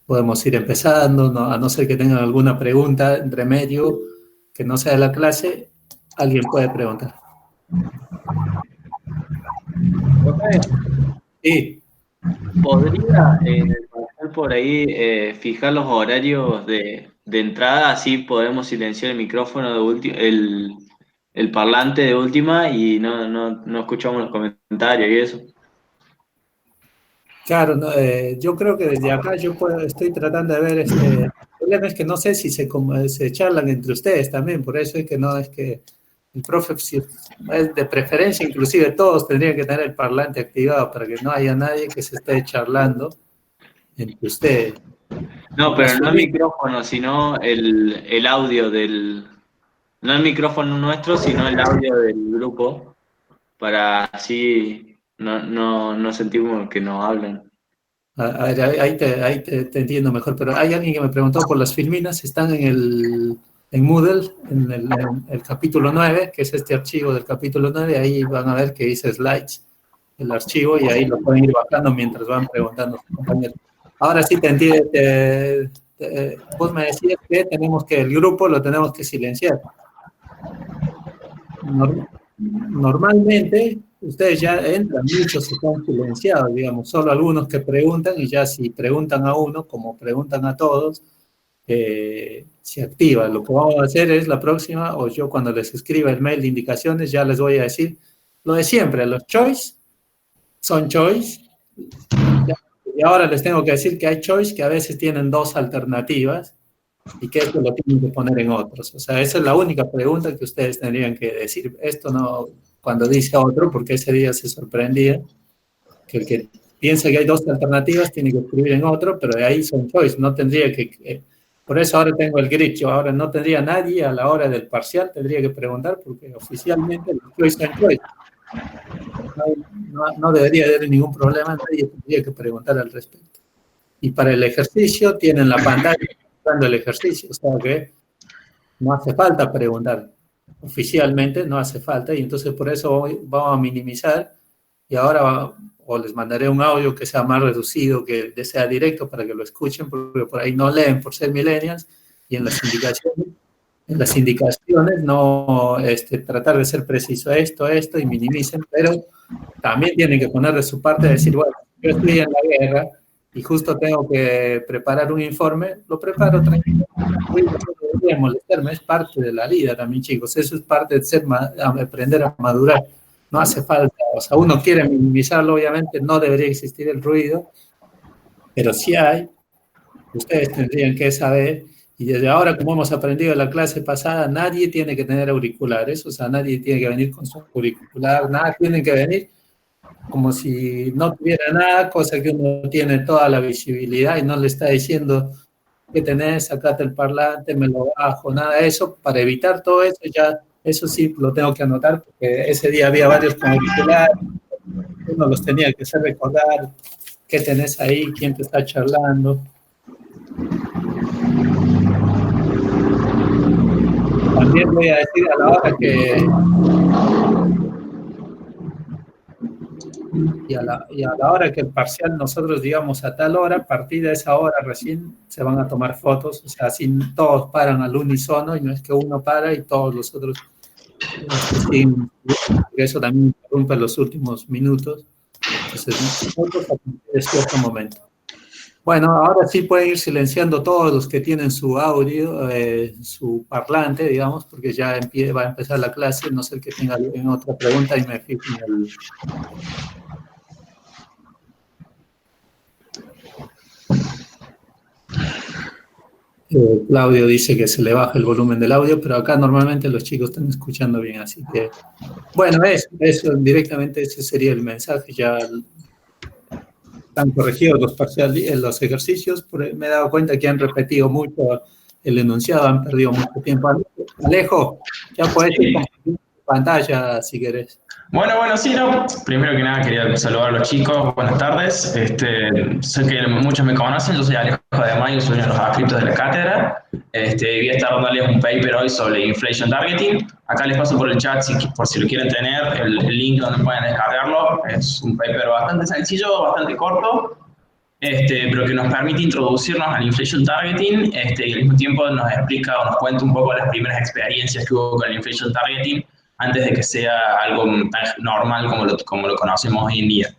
podemos ir empezando, ¿no? A no ser que tengan alguna pregunta entre medio que no sea de la clase, alguien puede preguntar. Sí. ¿Podría pasar por ahí, fijar los horarios de entrada, así podemos silenciar el micrófono el parlante de última y no escuchamos los comentarios y eso? Claro, no, yo creo que desde acá estoy tratando de ver, el problema es que no sé si se charlan entre ustedes también, por eso es que no, es que el profe, si es de preferencia, inclusive todos tendrían que tener el parlante activado para que no haya nadie que se esté charlando entre ustedes. No, Las pero no el micrófono, sino el audio no el micrófono nuestro, sino el audio del grupo, para así no sentimos que nos hablan. A ver, ahí te entiendo mejor, pero hay alguien que me preguntó por las filminas, están en Moodle, en el capítulo 9, que es este archivo del capítulo 9, ahí van a ver que dice slides, el archivo, y ahí lo pueden ir bajando mientras van preguntando a sus compañeros. Ahora sí te entiendo, vos me decías que el grupo lo tenemos que silenciar. Normalmente ustedes ya entran, muchos están silenciados, digamos, solo algunos que preguntan y ya si preguntan a uno, como preguntan a todos, se activa. Lo que vamos a hacer es la próxima, o yo cuando les escriba el mail de indicaciones, ya les voy a decir lo de siempre, los choice son choice, y ahora les tengo que decir que hay choice que a veces tienen dos alternativas y que esto lo tienen que poner en otros. O sea, esa es la única pregunta que ustedes tendrían que decir. Esto no, cuando dice otro, porque ese día se sorprendía, que el que piensa que hay dos alternativas tiene que escribir en otro, pero de ahí son choice, no tendría que... por eso ahora tengo el grid, yo ahora no tendría nadie a la hora del parcial, tendría que preguntar, porque oficialmente los choice son choice. No debería haber ningún problema, nadie tendría que preguntar al respecto. Y para el ejercicio tienen la pantalla mostrando el ejercicio, o sea que no hace falta preguntar. Oficialmente no hace falta, y entonces por eso vamos a minimizar, y ahora o les mandaré un audio que sea más reducido, que sea directo para que lo escuchen, porque por ahí no leen por ser millennials, y en las indicaciones no tratar de ser preciso esto, y minimicen, pero también tienen que poner de su parte, decir, bueno, yo estoy en la guerra y justo tengo que preparar un informe, lo preparo tranquilo, no debería molestarme, es parte de la vida también, chicos, eso es parte de aprender a madurar, no hace falta, o sea, uno quiere minimizarlo, obviamente no debería existir el ruido, pero sí hay, ustedes tendrían que saber, y desde ahora, como hemos aprendido en la clase pasada, nadie tiene que tener auriculares, o sea, nadie tiene que venir con su auricular, nada, tienen que venir como si no tuviera nada, cosa que uno tiene toda la visibilidad y no le está diciendo que tenés, sacate el parlante, me lo bajo, nada de eso, para evitar todo eso, ya eso sí lo tengo que anotar, porque ese día había varios con auriculares, uno los tenía que hacer recordar qué tenés ahí, quién te está charlando. También voy a decir a la hora que y a la hora que el parcial nosotros digamos a tal hora, a partir de esa hora recién se van a tomar fotos, o sea, así todos paran al unísono y no es que uno para y todos los otros siguen, porque eso también interrumpe los últimos minutos, entonces fotos a partir de cierto momento. Bueno, ahora sí pueden ir silenciando todos los que tienen su audio, su parlante, digamos, porque ya va a empezar la clase, no sé que tenga otra pregunta y me fijo en el... Claudio dice que se le baja el volumen del audio, pero acá normalmente los chicos están escuchando bien, así que, bueno, eso directamente ese sería el mensaje, ya están corregidos los ejercicios, me he dado cuenta que han repetido mucho el enunciado, han perdido mucho tiempo. Alejo, ya puedes ir compartiendo pantalla si querés. Bueno, sí, no. Primero que nada quería saludar a los chicos, buenas tardes. Sé que muchos me conocen, yo soy Alejo de Mayo, soy uno de los adscritos de la cátedra. Voy a estar dándoles un paper hoy sobre Inflation Targeting. Acá les paso por el chat, por si lo quieren tener, el link donde pueden descargarlo. Es un paper bastante sencillo, bastante corto. pero que nos permite introducirnos al inflation targeting, y al mismo tiempo nos explica o nos cuenta un poco las primeras experiencias que hubo con el inflation targeting antes de que sea algo tan normal como lo conocemos hoy en día.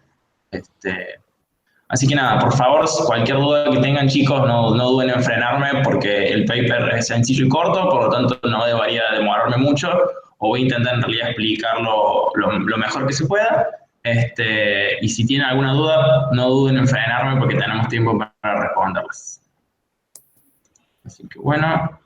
Así que nada, por favor, cualquier duda que tengan, chicos, no duden en frenarme porque el paper es sencillo y corto, por lo tanto no debería demorarme mucho, o voy a intentar en realidad explicarlo lo mejor que se pueda. Y si tienen alguna duda, no duden en frenarme porque tenemos tiempo para responderlas. Así que bueno.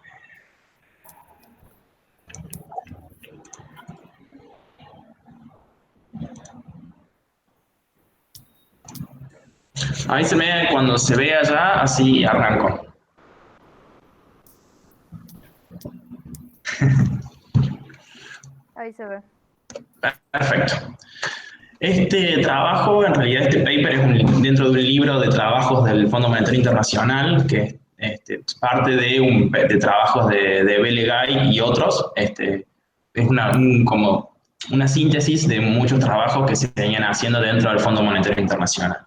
Avíseme cuando se vea ya, así arranco. Ahí se ve. Perfecto. Este trabajo, en realidad este paper es dentro de un libro de trabajos del Fondo Monetario Internacional, que es parte de trabajos de Belegai y otros. Es como una síntesis de muchos trabajos que se venían haciendo dentro del Fondo Monetario Internacional.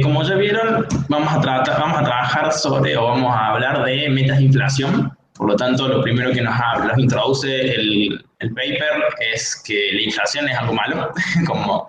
Como ya vieron, vamos a trabajar sobre, o vamos a hablar de metas de inflación. Por lo tanto, lo primero que nos introduce el paper es que la inflación es algo malo, como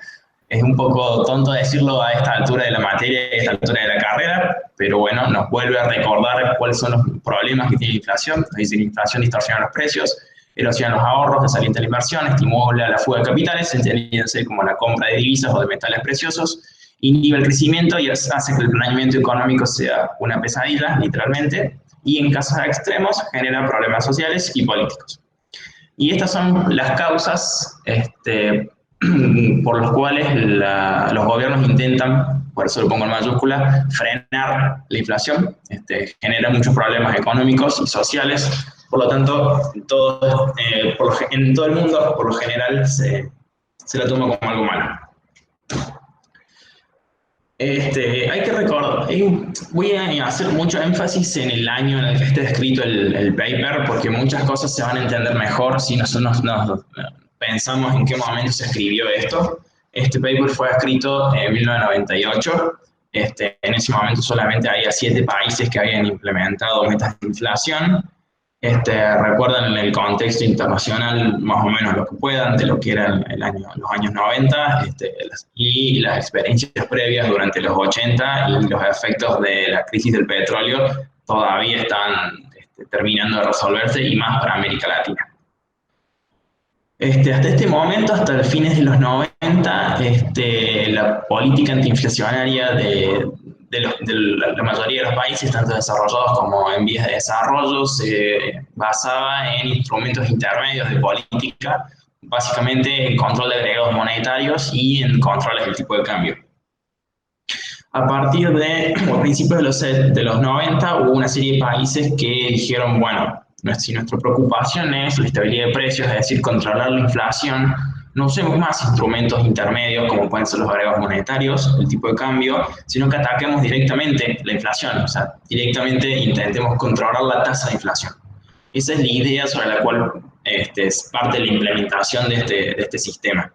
es un poco tonto decirlo a esta altura de la materia, a esta altura de la carrera, pero bueno, nos vuelve a recordar cuáles son los problemas que tiene la inflación. Nos dice que la inflación distorsiona los precios, erosiona los ahorros, desalienta la inversión, estimula la fuga de capitales, entendiéndose como la compra de divisas o de metales preciosos, inhibe el crecimiento y hace que el planeamiento económico sea una pesadilla, literalmente, y en casos extremos genera problemas sociales y políticos. Y estas son las causas por las cuales los gobiernos intentan, por eso lo pongo en mayúscula, frenar la inflación. Genera muchos problemas económicos y sociales, por lo tanto, en todo el mundo, por lo general, se la toma como algo malo. Hay que recordar, voy a hacer mucho énfasis en el año en el que esté escrito el paper, porque muchas cosas se van a entender mejor si nosotros nos pensamos en qué momento se escribió esto. Este paper fue escrito en 1998. En ese momento solamente había 7 países que habían implementado metas de inflación. Recuerdan el contexto internacional más o menos lo que puedan de lo que eran los años 90 y las experiencias previas durante los 80 y los efectos de la crisis del petróleo todavía están terminando de resolverse y más para América Latina. Hasta este momento, hasta los fines de los 90, la política antiinflacionaria de la mayoría de los países, tanto desarrollados como en vías de desarrollo, se basaba en instrumentos intermedios de política, básicamente en control de agregados monetarios y en controles del tipo de cambio. A partir de principios de los 90 hubo una serie de países que dijeron, bueno, si nuestra preocupación es la estabilidad de precios, es decir, controlar la inflación, no usemos más instrumentos intermedios como pueden ser los agregados monetarios, el tipo de cambio, sino que ataquemos directamente la inflación, o sea, directamente intentemos controlar la tasa de inflación. Esa es la idea sobre la cual es parte de la implementación de este sistema.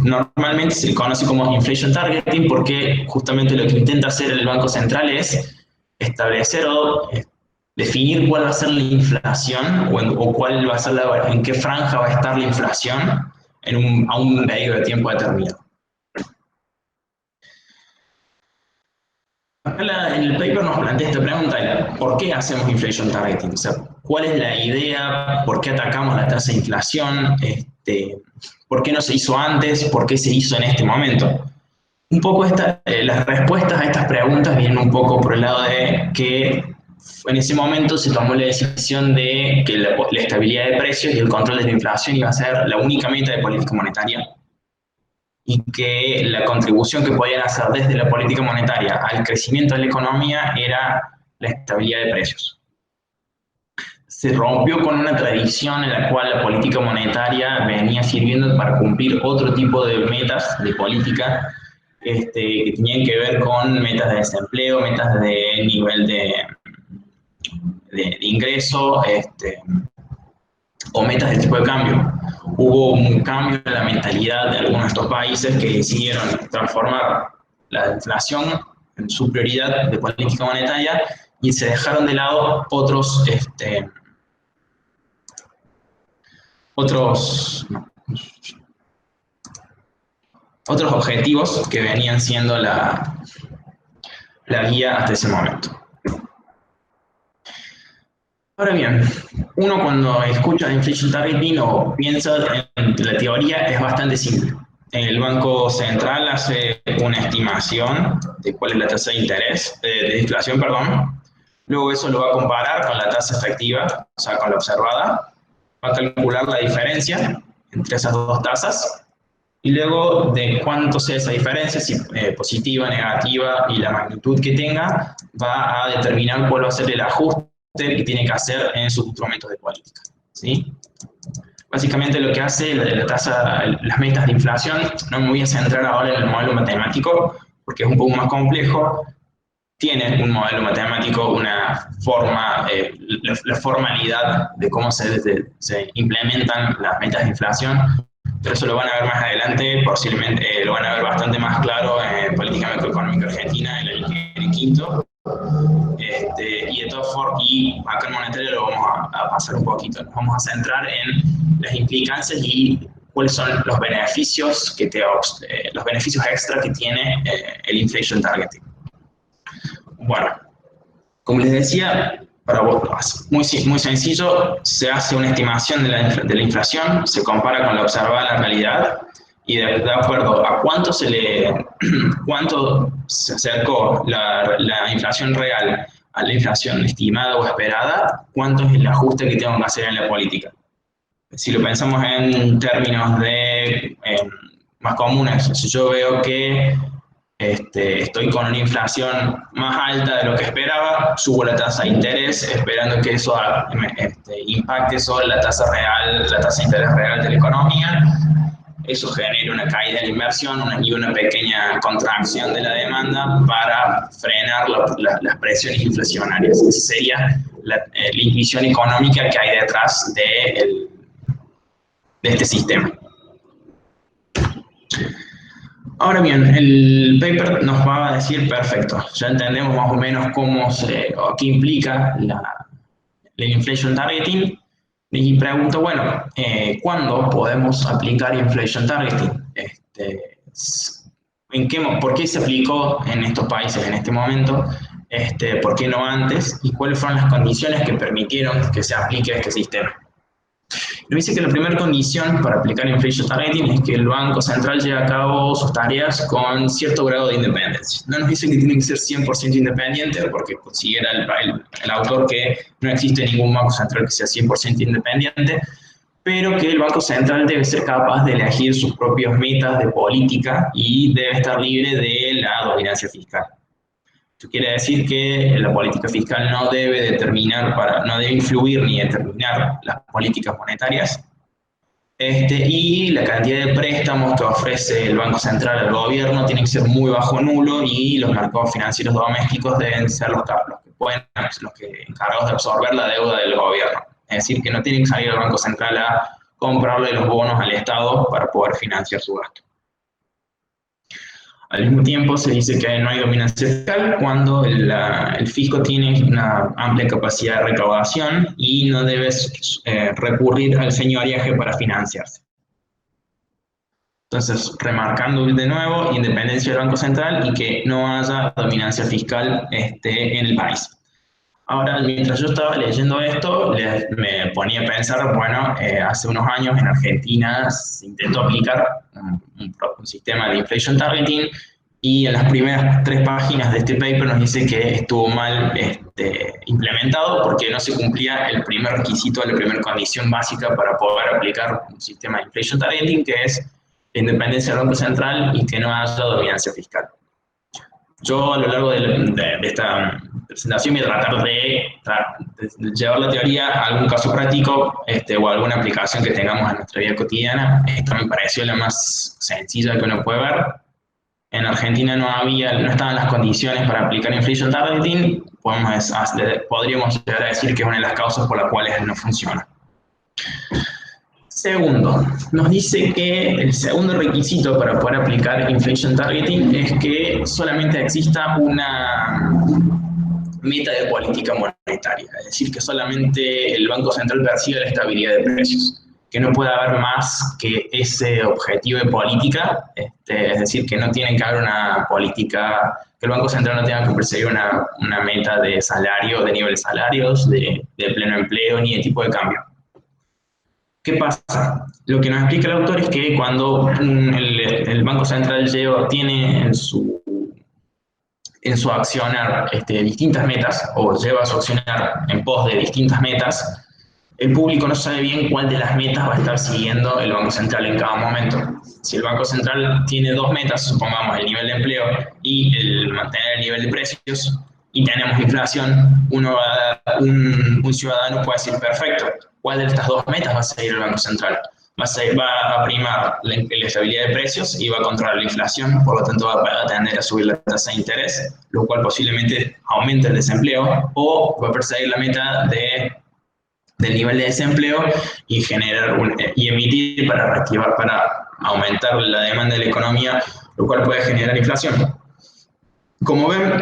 Normalmente se le conoce como inflation targeting porque justamente lo que intenta hacer el Banco Central es establecer o definir cuál va a ser la inflación o cuál va a ser en qué franja va a estar la inflación a un periodo de tiempo determinado. Acá en el paper nos plantea esta pregunta, ¿por qué hacemos inflation targeting? O sea, ¿cuál es la idea? ¿Por qué atacamos la tasa de inflación? ¿Por qué no se hizo antes? ¿Por qué se hizo en este momento? Un poco las respuestas a estas preguntas vienen un poco por el lado de que en ese momento se tomó la decisión de que la estabilidad de precios y el control de la inflación iba a ser la única meta de política monetaria y que la contribución que podían hacer desde la política monetaria al crecimiento de la economía era la estabilidad de precios. Se rompió con una tradición en la cual la política monetaria venía sirviendo para cumplir otro tipo de metas de política que tenían que ver con metas de desempleo, metas de nivel de ingreso, o metas de tipo de cambio. Hubo un cambio en la mentalidad de algunos de estos países que decidieron transformar la inflación en su prioridad de política monetaria y se dejaron de lado otros objetivos que venían siendo la guía hasta ese momento. Ahora bien, uno cuando escucha inflation targeting o piensa en la teoría es bastante simple. El Banco Central hace una estimación de cuál es la tasa de interés, de inflación, perdón. Luego eso lo va a comparar con la tasa efectiva, o sea, con la observada. Va a calcular la diferencia entre esas dos tasas. Y luego de cuánto sea esa diferencia, si positiva, negativa y la magnitud que tenga, va a determinar cuál va a ser el ajuste que tiene que hacer en sus instrumentos de política, ¿sí? Básicamente lo que hace las metas de inflación, no me voy a centrar ahora en el modelo matemático porque es un poco más complejo. Tiene un modelo matemático, una forma, la formalidad de cómo se implementan las metas de inflación, pero eso lo van a ver más adelante, posiblemente lo van a ver bastante más claro en Política Macroeconómica Argentina, en el quinto. Y de todas formas, y acá en monetario lo vamos a pasar un poquito, nos vamos a centrar en las implicancias y cuáles son los beneficios los beneficios extra que tiene el inflation targeting. Bueno, como les decía, para vos, muy sencillo, se hace una estimación de la inflación, se compara con la observada en la realidad y de acuerdo a cuánto se acercó la inflación real a la inflación estimada o esperada, cuánto es el ajuste que tengo que hacer en la política. Si lo pensamos en términos más comunes, si yo veo que estoy con una inflación más alta de lo que esperaba, subo la tasa de interés esperando que eso impacte sobre la tasa de interés real de la economía. Eso genera una caída de la inversión y una pequeña contracción de la demanda para frenar las presiones inflacionarias. Esa sería la intuición económica que hay detrás de este sistema. Ahora bien, el paper nos va a decir, perfecto, ya entendemos más o menos qué implica el inflation targeting, y pregunto, bueno, ¿cuándo podemos aplicar inflation targeting? ¿Por qué se aplicó en estos países en este momento? ¿Por qué no antes? ¿Y cuáles fueron las condiciones que permitieron que se aplique este sistema? Nos dice que la primera condición para aplicar inflation targeting es que el Banco Central lleve a cabo sus tareas con cierto grado de independencia. No nos dice que tiene que ser 100% independiente, porque considera el autor que no existe ningún Banco Central que sea 100% independiente, pero que el Banco Central debe ser capaz de elegir sus propias metas de política y debe estar libre de la dominancia fiscal. Esto quiere decir que la política fiscal no debe influir ni determinar las políticas monetarias. Y la cantidad de préstamos que ofrece el Banco Central al gobierno tiene que ser muy bajo nulo y los mercados financieros domésticos deben ser los encargados de absorber la deuda del gobierno. Es decir, que no tiene que salir el Banco Central a comprarle los bonos al Estado para poder financiar su gasto. Al mismo tiempo se dice que no hay dominancia fiscal cuando el fisco tiene una amplia capacidad de recaudación y no debe recurrir al señoriaje para financiarse. Entonces, remarcando de nuevo, independencia del Banco Central y que no haya dominancia fiscal en el país. Ahora, mientras yo estaba leyendo esto, me ponía a pensar, bueno, hace unos años en Argentina se intentó aplicar un sistema de inflation targeting y en las primeras 3 páginas de este paper nos dice que estuvo mal implementado porque no se cumplía el primer requisito, la primera condición básica para poder aplicar un sistema de inflation targeting, que es la independencia del Banco Central y que no haya dominancia fiscal. Yo a lo largo de esta presentación voy a tratar de llevar la teoría a algún caso práctico o alguna aplicación que tengamos en nuestra vida cotidiana. Esta me pareció la más sencilla que uno puede ver. En Argentina no estaban las condiciones para aplicar inflation targeting. Podríamos llegar a decir que es una de las causas por las cuales no funciona. Segundo, nos dice que el segundo requisito para poder aplicar inflation targeting es que solamente exista una meta de política monetaria, es decir, que solamente el Banco Central persiga la estabilidad de precios, que no pueda haber más que ese objetivo de política, es decir, que no tiene que haber una política, que el Banco Central no tenga que perseguir una meta de salario, de nivel de salarios, de pleno empleo, ni de tipo de cambio. ¿Qué pasa? Lo que nos explica el autor es que cuando el Banco Central tiene en su accionar distintas metas o lleva su accionar en pos de distintas metas, el público no sabe bien cuál de las metas va a estar siguiendo el Banco Central en cada momento. Si el Banco Central tiene dos metas, supongamos el nivel de empleo y el mantener el nivel de precios, y tenemos inflación, un ciudadano puede decir, perfecto, ¿cuál de estas dos metas va a seguir el Banco Central? Va a primar la estabilidad de precios y va a controlar la inflación, por lo tanto va a tender a subir la tasa de interés, lo cual posiblemente aumente el desempleo, o va a perseguir la meta del nivel de desempleo y y emitir para reactivar, para aumentar la demanda de la economía, lo cual puede generar inflación. Como ven,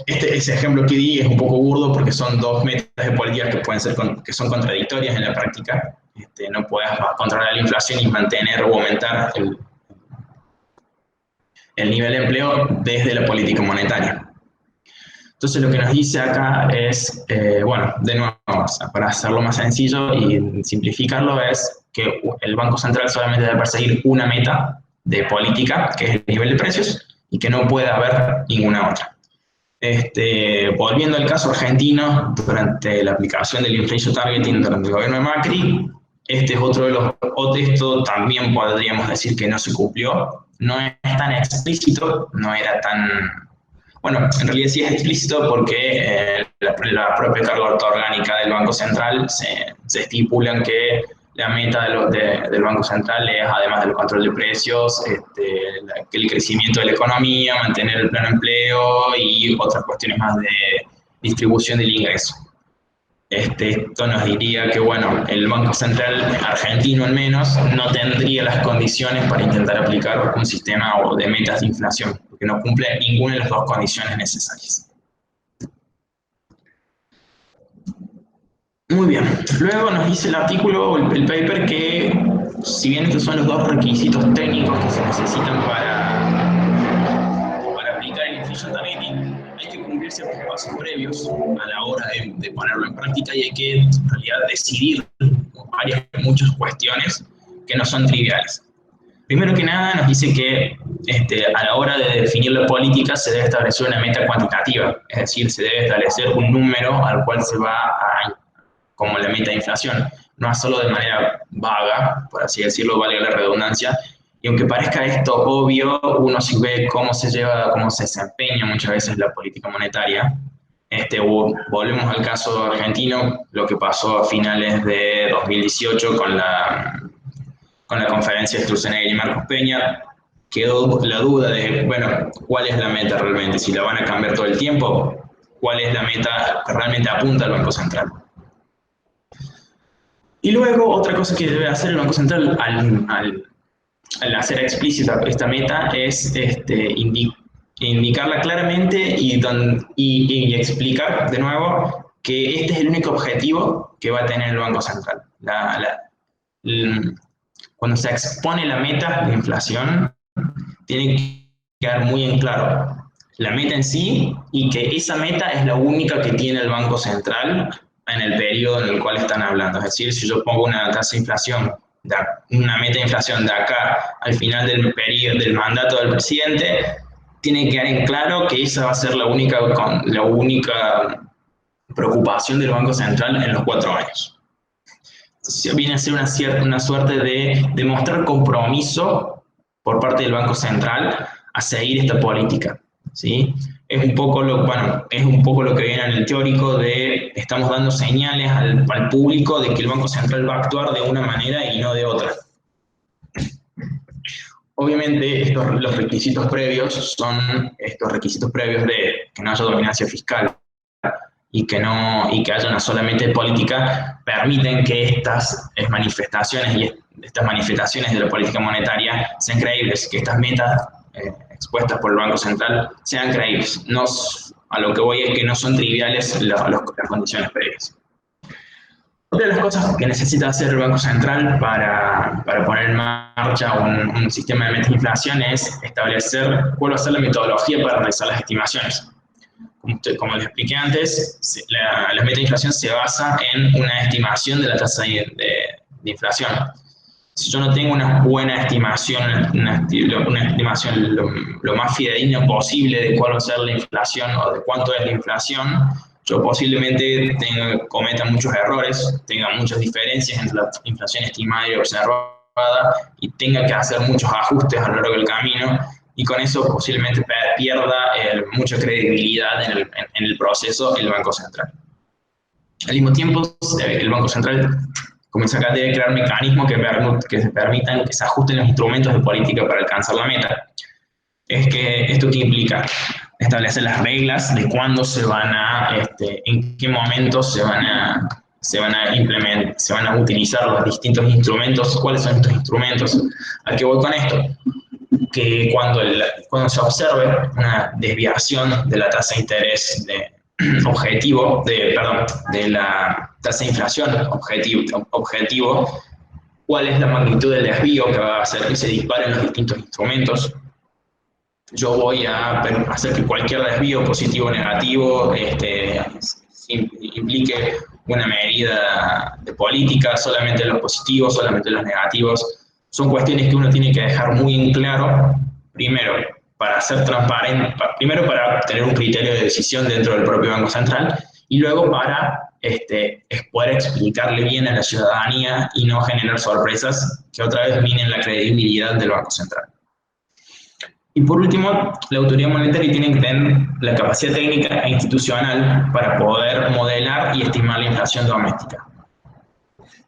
ese ejemplo que di es un poco burdo porque son dos metas de política que son contradictorias en la práctica. No puedes controlar la inflación y mantener o aumentar el nivel de empleo desde la política monetaria. Entonces lo que nos dice acá es, bueno, de nuevo, para hacerlo más sencillo y simplificarlo, es que el Banco Central solamente debe perseguir una meta de política, que es el nivel de precios, y que no puede haber ninguna otra. Volviendo al caso argentino, durante la aplicación del inflation targeting durante el gobierno de Macri, este es otro de los, esto también podríamos decir que no se cumplió, no es tan explícito, no era tan, bueno, en realidad sí es explícito porque la propia carga orgánica del Banco Central se estipulan que la meta del Banco Central es, además del control de precios, el crecimiento de la economía, mantener el pleno empleo y otras cuestiones más de distribución del ingreso. Esto nos diría que, bueno, el Banco Central argentino al menos no tendría las condiciones para intentar aplicar un sistema de metas de inflación, porque no cumple ninguna de las dos condiciones necesarias. Muy bien, luego nos dice el artículo, el paper, que si bien estos son los dos requisitos técnicos que se necesitan para aplicar el inflation targeting, hay que cumplir ciertos pasos previos a la hora de ponerlo en práctica y hay que en realidad decidir muchas cuestiones que no son triviales. Primero que nada nos dice que a la hora de definir la política se debe establecer una meta cuantitativa, es decir, se debe establecer un número al cual se va como la meta de inflación, no solo de manera vaga, por así decirlo, valga la redundancia. Y aunque parezca esto obvio, uno sí ve cómo se desempeña muchas veces la política monetaria. Volvemos al caso argentino, lo que pasó a finales de 2018 con la conferencia de Sturzenegger y Marcos Peña. Quedó la duda de, bueno, ¿cuál es la meta realmente? Si la van a cambiar todo el tiempo, ¿cuál es la meta que realmente apunta al Banco Central? Y luego, otra cosa que debe hacer el Banco Central al hacer explícita esta meta es indicarla claramente y explicar de nuevo que este es el único objetivo que va a tener el Banco Central. Cuando se expone la meta de inflación, tiene que quedar muy en claro la meta en sí y que esa meta es la única que tiene el Banco Central en el periodo en el cual están hablando. Es decir, si yo pongo una tasa de inflación, una meta de inflación de acá al final del periodo del mandato del presidente, tiene que quedar en claro que esa va a ser la única preocupación del Banco Central en los 4 años. Viene a ser una suerte de demostrar compromiso por parte del Banco Central a seguir esta política, ¿sí? Es un poco lo que viene en el teórico de estamos dando señales al público de que el Banco Central va a actuar de una manera y no de otra. Obviamente los requisitos previos son estos requisitos previos de que no haya dominancia fiscal, y que haya una sola meta de política, permiten que estas manifestaciones de la política monetaria sean creíbles, que estas metas expuestas por el Banco Central sean creíbles. A lo que voy es que no son triviales las condiciones previas. Otra de las cosas que necesita hacer el Banco Central para poner en marcha un sistema de metas de inflación es establecer cuál va a ser la metodología para realizar las estimaciones. Como les expliqué antes, la meta de inflación se basa en una estimación de la tasa de inflación. Si yo no tengo una buena estimación, una estimación lo más fidedigna posible de cuál va a ser la inflación o de cuánto es la inflación, yo posiblemente cometa muchos errores, tenga muchas diferencias entre la inflación estimada y observada y tenga que hacer muchos ajustes a lo largo del camino, y con eso posiblemente pierda mucha credibilidad en el proceso el Banco Central. Al mismo tiempo, el Banco Central comienza a crear mecanismos que se permitan que se ajusten los instrumentos de política para alcanzar la meta. ¿Esto qué implica? Establecer las reglas de cuándo en qué momentos se van a utilizar los distintos instrumentos. ¿Cuáles son estos instrumentos? ¿A qué voy con esto? Que cuando se observe una desviación de la tasa de interés de la tasa de inflación objetivo, ¿cuál es la magnitud del desvío que va a hacer que se disparen los distintos instrumentos? Yo voy a hacer que cualquier desvío, positivo o negativo, implique una medida de política, solamente los positivos, solamente los negativos. Son cuestiones que uno tiene que dejar muy en claro, primero, para ser transparente, primero para tener un criterio de decisión dentro del propio Banco Central, y luego para poder explicarle bien a la ciudadanía y no generar sorpresas que otra vez minen la credibilidad del Banco Central. Y por último, la autoridad monetaria tiene que tener la capacidad técnica e institucional para poder modelar y estimar la inflación doméstica.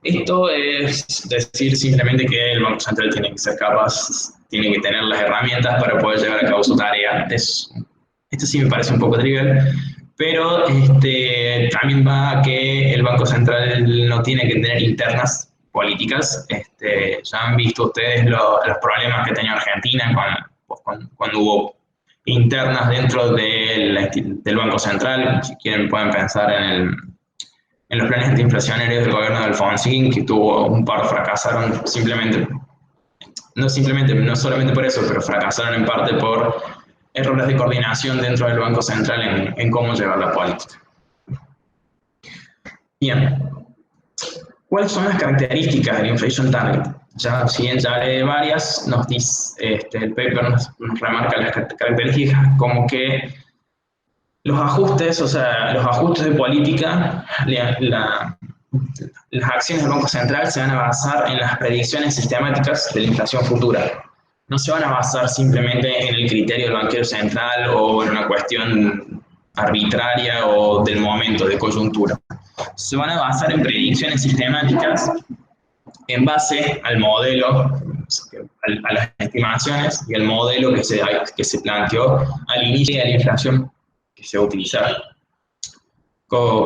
Esto es decir simplemente que el Banco Central tiene que ser capaz, tiene que tener las herramientas para poder llevar a cabo su tarea. Esto sí me parece un poco trivial, pero también va a que el Banco Central no tiene que tener internas políticas. Ya han visto ustedes los problemas que tenía Argentina cuando hubo internas dentro del Banco Central. Si quieren pueden pensar en los planes antiinflacionarios del gobierno de Alfonsín, que tuvo un par, fracasaron no solamente por eso, pero fracasaron en parte por errores de coordinación dentro del Banco Central en cómo llevar la política. Bien, ¿cuáles son las características del Inflation Target? Si bien ya haré varias, nos dice, el paper nos remarca las características como que los ajustes de política, las acciones del Banco Central se van a basar en las predicciones sistemáticas de la inflación futura. No se van a basar simplemente en el criterio del banquero central o en una cuestión arbitraria o del momento, de coyuntura. Se van a basar en predicciones sistemáticas en base al modelo, a las estimaciones y al modelo que se planteó al inicio de la inflación que se va a utilizar.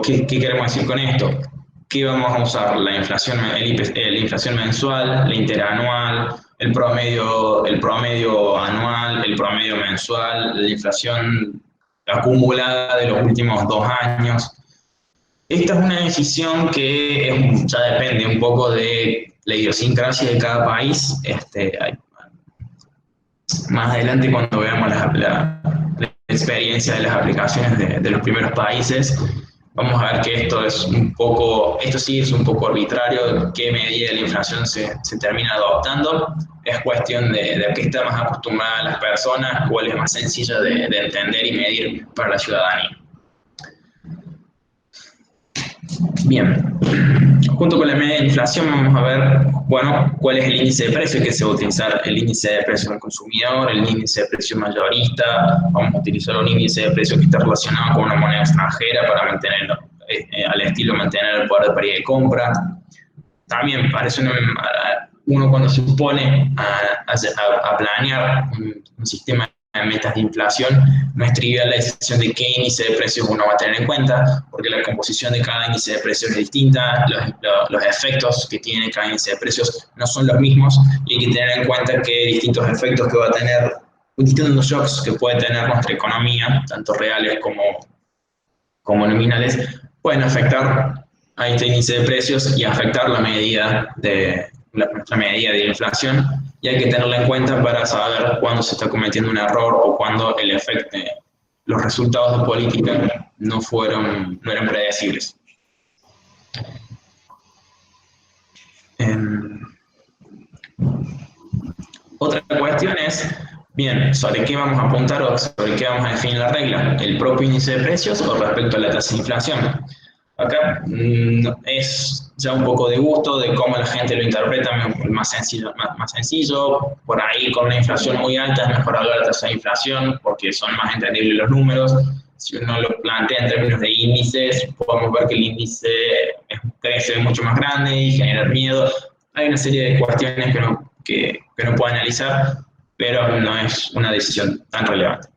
¿Qué queremos decir con esto? ¿Qué vamos a usar? La inflación mensual, la interanual, el promedio anual, el promedio mensual, la inflación acumulada de los últimos 2 años. Esta es una decisión que ya depende un poco de la idiosincrasia de cada país. Más adelante, cuando veamos la experiencia de las aplicaciones de los primeros países, vamos a ver que esto sí es un poco arbitrario, qué medida de la inflación se termina adoptando. Es cuestión de qué están más acostumbradas las personas, cuál es más sencilla de entender y medir para la ciudadanía. Bien, junto con la media de inflación vamos a ver, cuál es el índice de precio que se va a utilizar, el índice de precio del consumidor, el índice de precio mayorista. Vamos a utilizar un índice de precio que está relacionado con una moneda extranjera para mantenerlo, al estilo mantener el poder de paridad de compra. También parece uno cuando se pone a planear un sistema de metas de inflación, no es trivial la decisión de qué índice de precios uno va a tener en cuenta, porque la composición de cada índice de precios es distinta, los efectos que tiene cada índice de precios no son los mismos, y hay que tener en cuenta que distintos efectos que va a tener, distintos shocks que puede tener nuestra economía, tanto reales como nominales, pueden afectar a este índice de precios y afectar nuestra medida de inflación, y hay que tenerla en cuenta para saber cuándo se está cometiendo un error o cuándo los resultados de política no eran predecibles. Otra cuestión es, bien, ¿sobre qué vamos a apuntar o sobre qué vamos a definir la regla? ¿El propio índice de precios o respecto a la tasa de inflación? Acá es ya un poco de gusto de cómo la gente lo interpreta más sencillo. Por ahí, con una inflación muy alta, es mejor hablar de tasa de inflación porque son más entendibles los números. Si uno lo plantea en términos de índices, podemos ver que el índice crece mucho más grande y genera miedo. Hay una serie de cuestiones que uno puede analizar, pero no es una decisión tan relevante.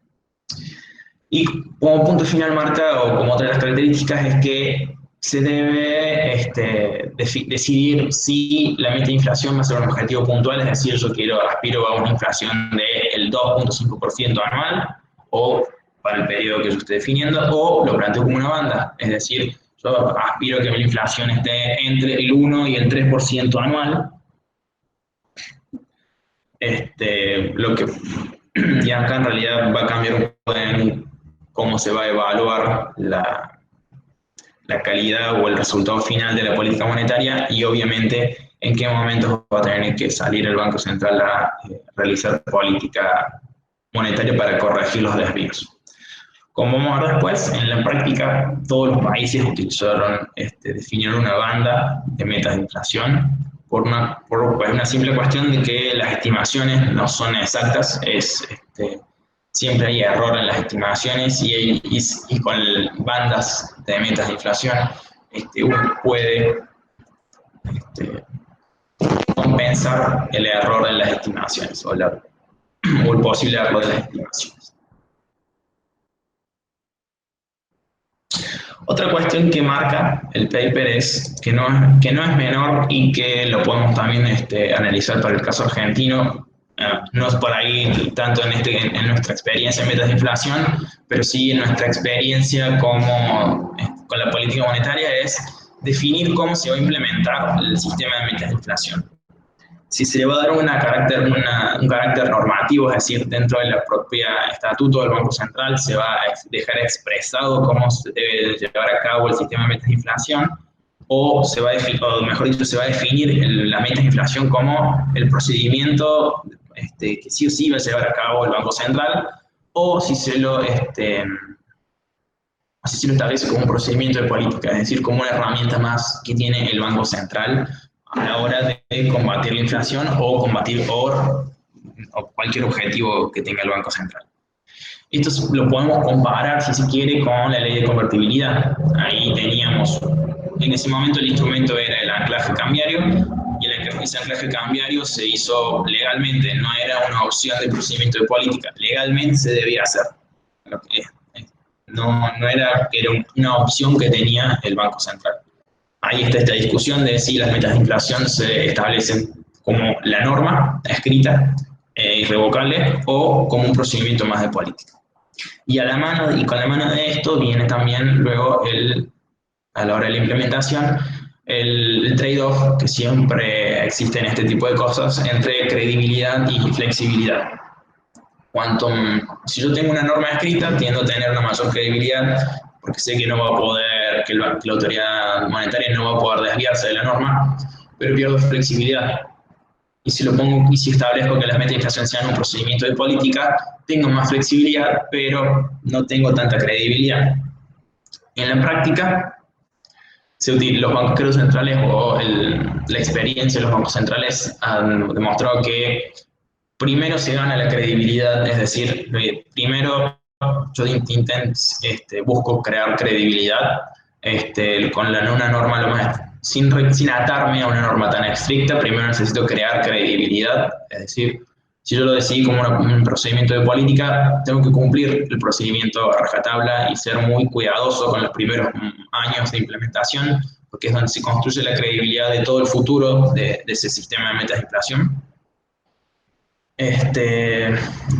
Y como punto final marcado, o como otra de las características, es que se debe decidir si la meta de inflación va a ser un objetivo puntual, es decir, yo aspiro a una inflación del 2.5% anual, o para el periodo que yo esté definiendo, o lo planteo como una banda, es decir, yo aspiro a que mi inflación esté entre el 1 y el 3% anual, lo que ya acá en realidad va a cambiar un poco en cómo se va a evaluar la calidad o el resultado final de la política monetaria, y obviamente en qué momentos va a tener que salir el Banco Central a realizar política monetaria para corregir los desvíos. Como vamos a ver después, en la práctica todos los países definieron una banda de metas de inflación por una simple cuestión de que las estimaciones no son exactas, siempre hay error en las estimaciones, y con bandas de metas de inflación uno puede compensar el error en las estimaciones o el posible error de las estimaciones. Otra cuestión que marca el paper es que no es menor, y que lo podemos también analizar para el caso argentino. No es por ahí tanto en nuestra experiencia en metas de inflación, pero sí en nuestra experiencia con la política monetaria, es definir cómo se va a implementar el sistema de metas de inflación. Si se le va a dar un carácter normativo, es decir, dentro del propio estatuto del Banco Central se va a dejar expresado cómo se debe llevar a cabo el sistema de metas de inflación, o se va a definir la meta de inflación como el procedimiento que sí o sí va a llevar a cabo el Banco Central, o si se lo establece como un procedimiento de política, es decir, como una herramienta más que tiene el Banco Central a la hora de combatir la inflación o combatir o cualquier objetivo que tenga el Banco Central. Esto lo podemos comparar, si se quiere, con la ley de convertibilidad. Ahí teníamos, en ese momento el instrumento era el anclaje cambiario, y ese anclaje cambiario se hizo legalmente, no era una opción de procedimiento de política, legalmente se debía hacer. No era una opción que tenía el Banco Central. Ahí está esta discusión de si las metas de inflación se establecen como la norma escrita, irrevocable, o como un procedimiento más de política. Y con la mano de esto viene también luego, a la hora de la implementación, el trade-off que siempre existe en este tipo de cosas entre credibilidad y flexibilidad. Si yo tengo una norma escrita, tiendo a tener una mayor credibilidad, porque sé que no va a poder, que la autoridad monetaria no va a poder desviarse de la norma, pero pierdo flexibilidad. Y si establezco que las metas de inflación sean un procedimiento de política, tengo más flexibilidad, pero no tengo tanta credibilidad. En la práctica, los banqueros centrales o la experiencia de los bancos centrales han demostrado que primero se gana la credibilidad, es decir, primero yo busco crear credibilidad con una norma sin atarme a una norma tan estricta. Primero necesito crear credibilidad, es decir, Si yo lo decidí como un procedimiento de política, tengo que cumplir el procedimiento a rajatabla y ser muy cuidadoso con los primeros años de implementación, porque es donde se construye la credibilidad de todo el futuro de ese sistema de metas de inflación.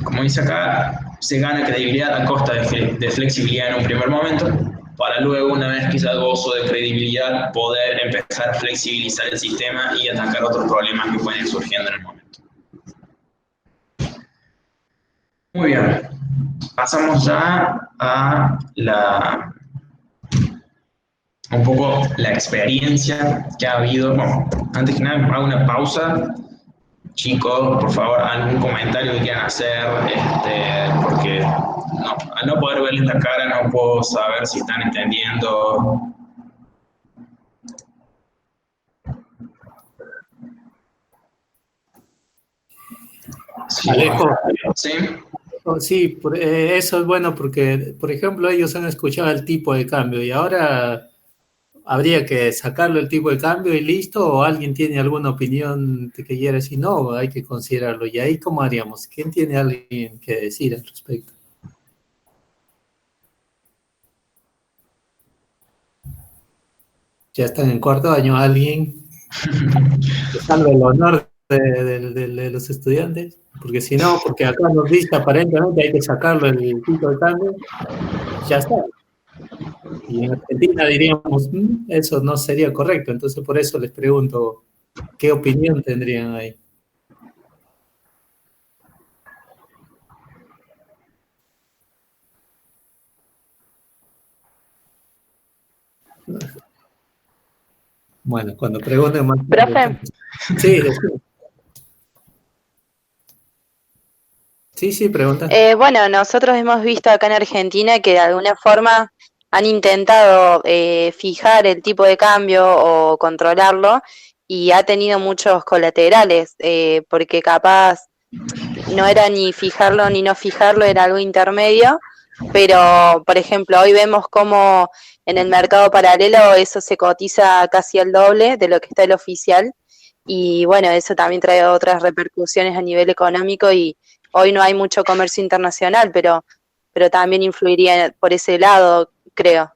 Como dice acá, se gana credibilidad a costa de flexibilidad en un primer momento, para luego, una vez que ya gozo de credibilidad, poder empezar a flexibilizar el sistema y atacar otros problemas que pueden ir surgiendo en el momento. Muy bien, pasamos ya a un poco la experiencia que ha habido. Bueno, antes que nada, hago una pausa. Chicos, por favor, algún comentario que quieran hacer, porque al no poder verles la cara no puedo saber si están entendiendo. Sí, Alejo. ¿Sí? Sí, eso es bueno porque, por ejemplo, ellos han escuchado el tipo de cambio y ahora habría que sacarlo el tipo de cambio y listo, o alguien tiene alguna opinión de que quiera decir, no, hay que considerarlo. Y ahí, ¿cómo haríamos? ¿Quién tiene alguien que decir al respecto? Ya están en cuarto año, alguien que salve el honor de los estudiantes, porque si no, porque acá nos dice aparentemente hay que sacarlo el tipo de cambio, ya está. Y en Argentina diríamos, eso no sería correcto. Entonces, por eso les pregunto, ¿qué opinión tendrían ahí? Bueno, cuando pregunten más... Profe. Sí, pregunta. Bueno, nosotros hemos visto acá en Argentina que de alguna forma han intentado fijar el tipo de cambio o controlarlo y ha tenido muchos colaterales, porque capaz no era ni fijarlo ni no fijarlo, era algo intermedio, pero por ejemplo hoy vemos como en el mercado paralelo eso se cotiza casi al doble de lo que está el oficial y bueno, eso también trae otras repercusiones a nivel económico y hoy no hay mucho comercio internacional, pero también influiría por ese lado, creo.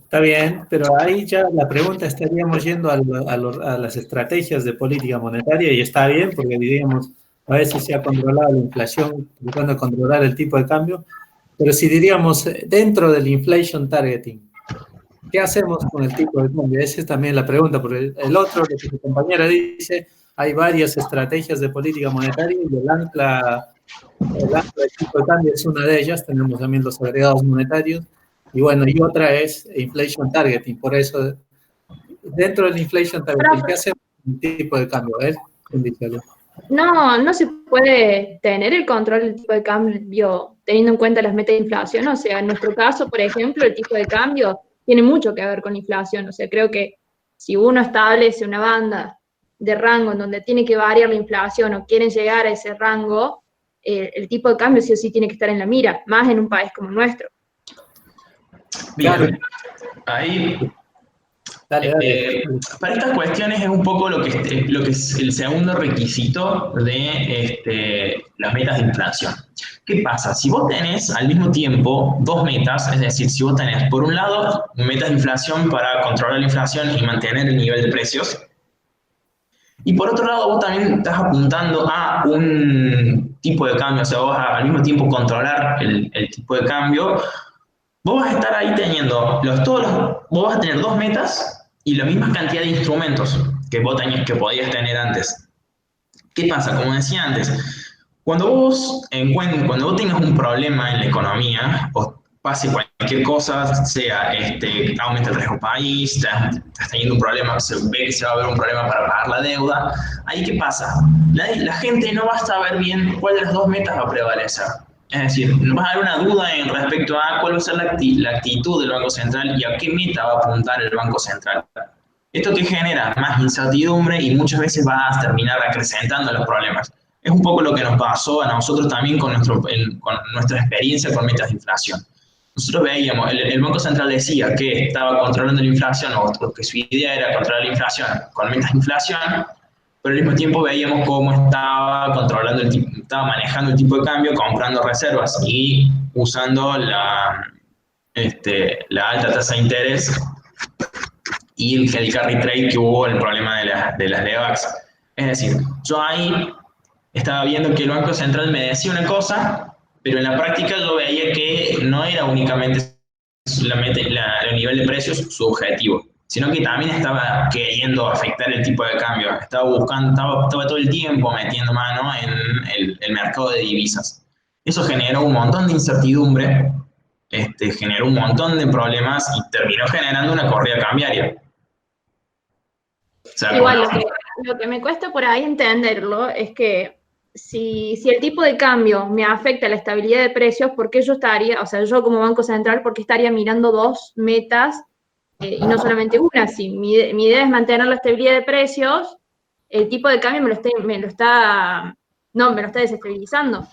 Está bien, pero ahí ya la pregunta estaríamos yendo a las estrategias de política monetaria y está bien porque diríamos, a veces se ha controlado la inflación, buscando controlar el tipo de cambio, pero si diríamos dentro del inflation targeting, ¿qué hacemos con el tipo de cambio? Esa es también la pregunta, porque el otro, lo que su compañera dice, hay varias estrategias de política monetaria y el ancla del tipo de cambio es una de ellas, tenemos también los agregados monetarios, y bueno, y otra es inflation targeting, por eso dentro del inflation targeting, ¿qué hacemos con el tipo de cambio? No se puede tener el control del tipo de cambio teniendo en cuenta las metas de inflación, o sea, en nuestro caso, por ejemplo, el tipo de cambio tiene mucho que ver con la inflación, o sea, creo que si uno establece una banda de rango en donde tiene que variar la inflación o quieren llegar a ese rango, el tipo de cambio sí o sí tiene que estar en la mira, más en un país como el nuestro. Bien, ahí dale. Para estas cuestiones es un poco lo que es el segundo requisito de las metas de inflación. ¿Qué pasa? Si vos tenés al mismo tiempo dos metas, es decir, si vos tenés por un lado metas de inflación para controlar la inflación y mantener el nivel de precios, y por otro lado vos también estás apuntando a un tipo de cambio, o sea, vos al mismo tiempo controlar el tipo de cambio, vos vas a estar ahí teniendo vos vas a tener dos metas y la misma cantidad de instrumentos que podías tener antes. ¿Qué pasa? Como decía antes, cuando vos tengas un problema en la economía, o pase cualquier cosa, sea aumenta el riesgo país, estás teniendo un problema, se ve que se va a ver un problema para pagar la deuda, ahí ¿qué pasa? La gente no va a saber bien cuál de las dos metas va a prevalecer. Es decir, va a haber una duda en respecto a cuál va a ser la actitud del Banco Central y a qué meta va a apuntar el Banco Central. Esto que genera más incertidumbre y muchas veces va a terminar acrecentando los problemas. Es un poco lo que nos pasó a nosotros también con nuestra experiencia con metas de inflación. Nosotros veíamos, el Banco Central decía que estaba controlando la inflación o que su idea era controlar la inflación con metas de inflación, pero al mismo tiempo veíamos cómo estaba controlando estaba manejando el tipo de cambio, comprando reservas y usando la alta tasa de interés y el carry trade que hubo, el problema de las DEVAX. Es decir, yo ahí estaba viendo que el Banco Central me decía una cosa, pero en la práctica yo veía que no era únicamente solamente el nivel de precios su objetivo, sino que también estaba queriendo afectar el tipo de cambio, estaba buscando, estaba todo el tiempo metiendo mano en el mercado de divisas. Eso generó un montón de incertidumbre, generó un montón de problemas y terminó generando una corrida cambiaria. O sea, igual, lo que me cuesta por ahí entenderlo es que si el tipo de cambio me afecta la estabilidad de precios, ¿por qué yo estaría, o sea, yo como Banco Central, por qué estaría mirando dos metas y no solamente una? Si mi idea es mantener la estabilidad de precios, el tipo de cambio me lo está desestabilizando.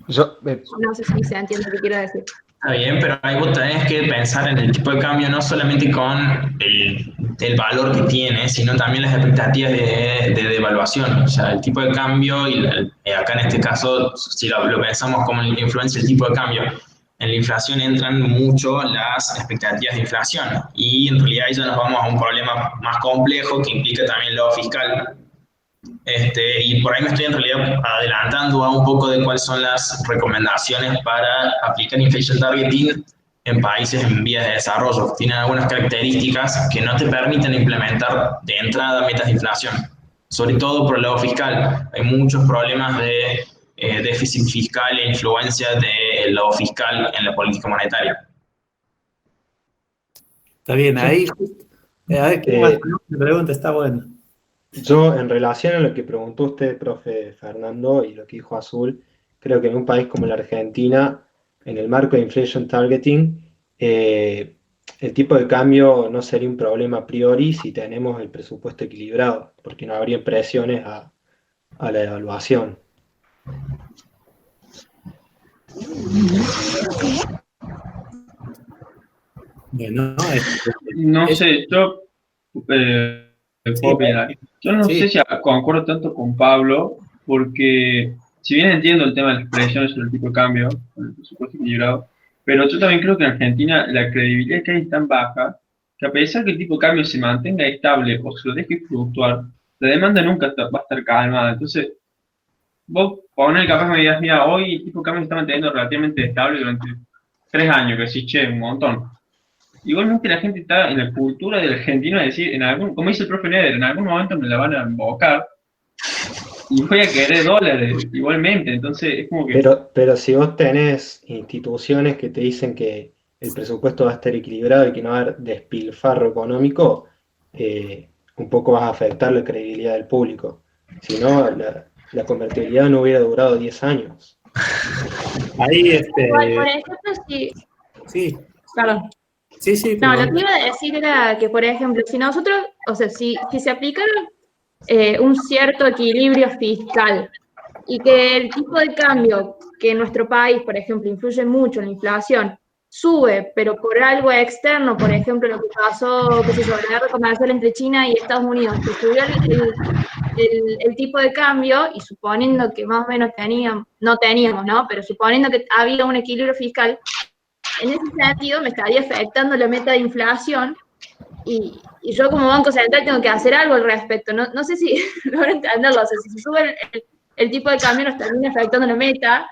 No sé si se entiende lo que quiero decir. Está bien, pero ahí vos tenés que pensar en el tipo de cambio no solamente con el valor que tiene, sino también las expectativas de devaluación. O sea, el tipo de cambio, y acá en este caso, si lo pensamos como la influencia del tipo de cambio, en la inflación entran mucho las expectativas de inflación. Y en realidad ahí ya nos vamos a un problema más complejo que implica también lo fiscal. Y por ahí me estoy en realidad adelantando a un poco de cuáles son las recomendaciones para aplicar inflation targeting en países en vías de desarrollo. Tienen algunas características que no te permiten implementar de entrada metas de inflación, sobre todo por el lado fiscal. Hay muchos problemas de déficit fiscal e influencia del lado fiscal en la política monetaria. Está bien, ahí. A ver, ¿qué más? La pregunta está buena. Yo, en relación a lo que preguntó usted, profe Fernando, y lo que dijo Azul, creo que en un país como la Argentina, en el marco de inflation targeting, el tipo de cambio no sería un problema a priori si tenemos el presupuesto equilibrado, porque no habría presiones a la devaluación. Bueno, No sé, yo puedo opinar. Yo no sé si concuerdo tanto con Pablo, porque si bien entiendo el tema de las presiones sobre el tipo de cambio, con el presupuesto equilibrado, pero yo también creo que en Argentina la credibilidad que hay es tan baja que a pesar que el tipo de cambio se mantenga estable o se lo deje fluctuar, la demanda nunca va a estar calmada. Entonces, vos ponés capaz me digas, mira, hoy el tipo de cambio se está manteniendo relativamente estable durante 3 años, que sí, che, un montón. Igualmente la gente está en la cultura del argentino de decir, como dice el profe Neder, en algún momento me la van a invocar y voy a querer dólares igualmente, entonces es como que... Pero si vos tenés instituciones que te dicen que el presupuesto va a estar equilibrado y que no va a haber despilfarro económico, un poco vas a afectar la credibilidad del público. Si no, la convertibilidad no hubiera durado 10 años. Ahí, Igual, por ejemplo, si... Sí. Perdón. Sí. No, lo que iba a decir era que, por ejemplo, si nosotros, o sea, si se aplicara un cierto equilibrio fiscal y que el tipo de cambio que en nuestro país, por ejemplo, influye mucho en la inflación, sube, pero por algo externo, por ejemplo, lo que pasó, qué sé yo, la guerra comercial entre China y Estados Unidos, que subió el tipo de cambio, y suponiendo que más o menos no teníamos, ¿no? Pero suponiendo que había un equilibrio fiscal, en ese sentido me estaría afectando la meta de inflación y yo como Banco Central tengo que hacer algo al respecto. No sé si logro entenderlo, o sea, si se sube el tipo de cambio nos termina afectando la meta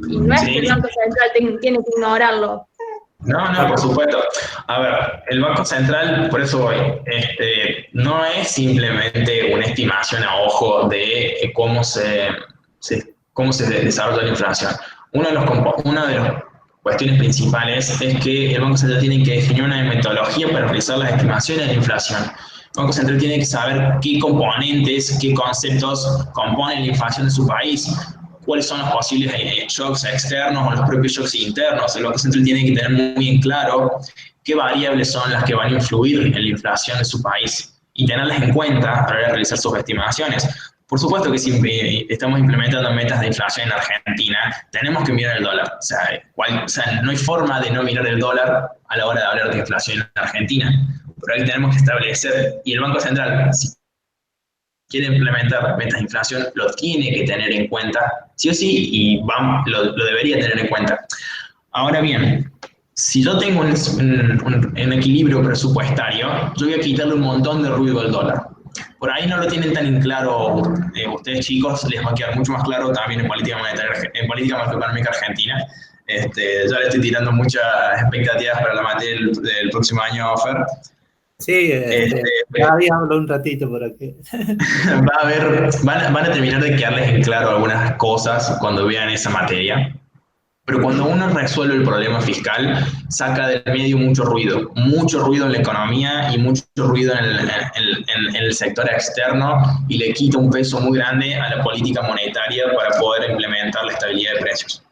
y no es que el Banco Central tiene que ignorarlo. No, por supuesto. A ver, el Banco Central, por eso voy, no es simplemente una estimación a ojo de cómo se desarrolla la inflación. Una de las cuestiones principales es que el Banco Central tiene que definir una metodología para realizar las estimaciones de la inflación. El Banco Central tiene que saber qué componentes, qué conceptos componen la inflación de su país, cuáles son los posibles shocks externos o los propios shocks internos. El Banco Central tiene que tener muy en claro qué variables son las que van a influir en la inflación de su país y tenerlas en cuenta para realizar sus estimaciones. Por supuesto que si estamos implementando metas de inflación en Argentina, tenemos que mirar el dólar. O sea, no hay forma de no mirar el dólar a la hora de hablar de inflación en Argentina. Pero ahí tenemos que establecer, y el Banco Central, si quiere implementar metas de inflación, lo tiene que tener en cuenta, sí o sí, y lo debería tener en cuenta. Ahora bien, si yo tengo un equilibrio presupuestario, yo voy a quitarle un montón de ruido al dólar. Por ahí no lo tienen tan en claro ustedes, chicos, les va a quedar mucho más claro también en política macroeconómica argentina. Ya le estoy tirando muchas expectativas para la materia del próximo año, Fer. Sí, todavía hablo un ratito por aquí. Van a terminar de quedarles en claro algunas cosas cuando vean esa materia. Pero cuando uno resuelve el problema fiscal, saca del medio mucho ruido en la economía y mucho ruido en el sector externo, y le quita un peso muy grande a la política monetaria para poder implementar la estabilidad de precios.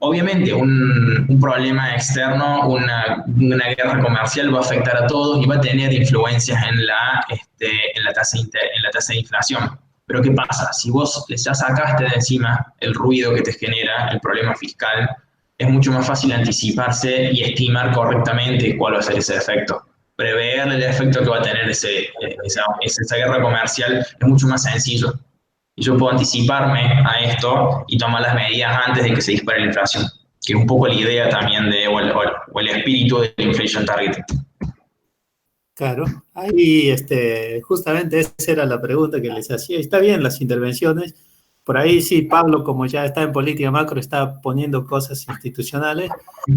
Obviamente, un problema externo, una guerra comercial va a afectar a todos y va a tener influencias en la tasa de inflación. Pero ¿qué pasa? Si vos ya sacaste de encima el ruido que te genera el problema fiscal, es mucho más fácil anticiparse y estimar correctamente cuál va a ser ese efecto. Prever el efecto que va a tener esa guerra comercial es mucho más sencillo. Y yo puedo anticiparme a esto y tomar las medidas antes de que se dispare la inflación, que es un poco la idea también o el espíritu del inflation targeting. Claro, ahí justamente esa era la pregunta que les hacía. Está bien las intervenciones, por ahí sí, Pablo, como ya está en política macro, está poniendo cosas institucionales,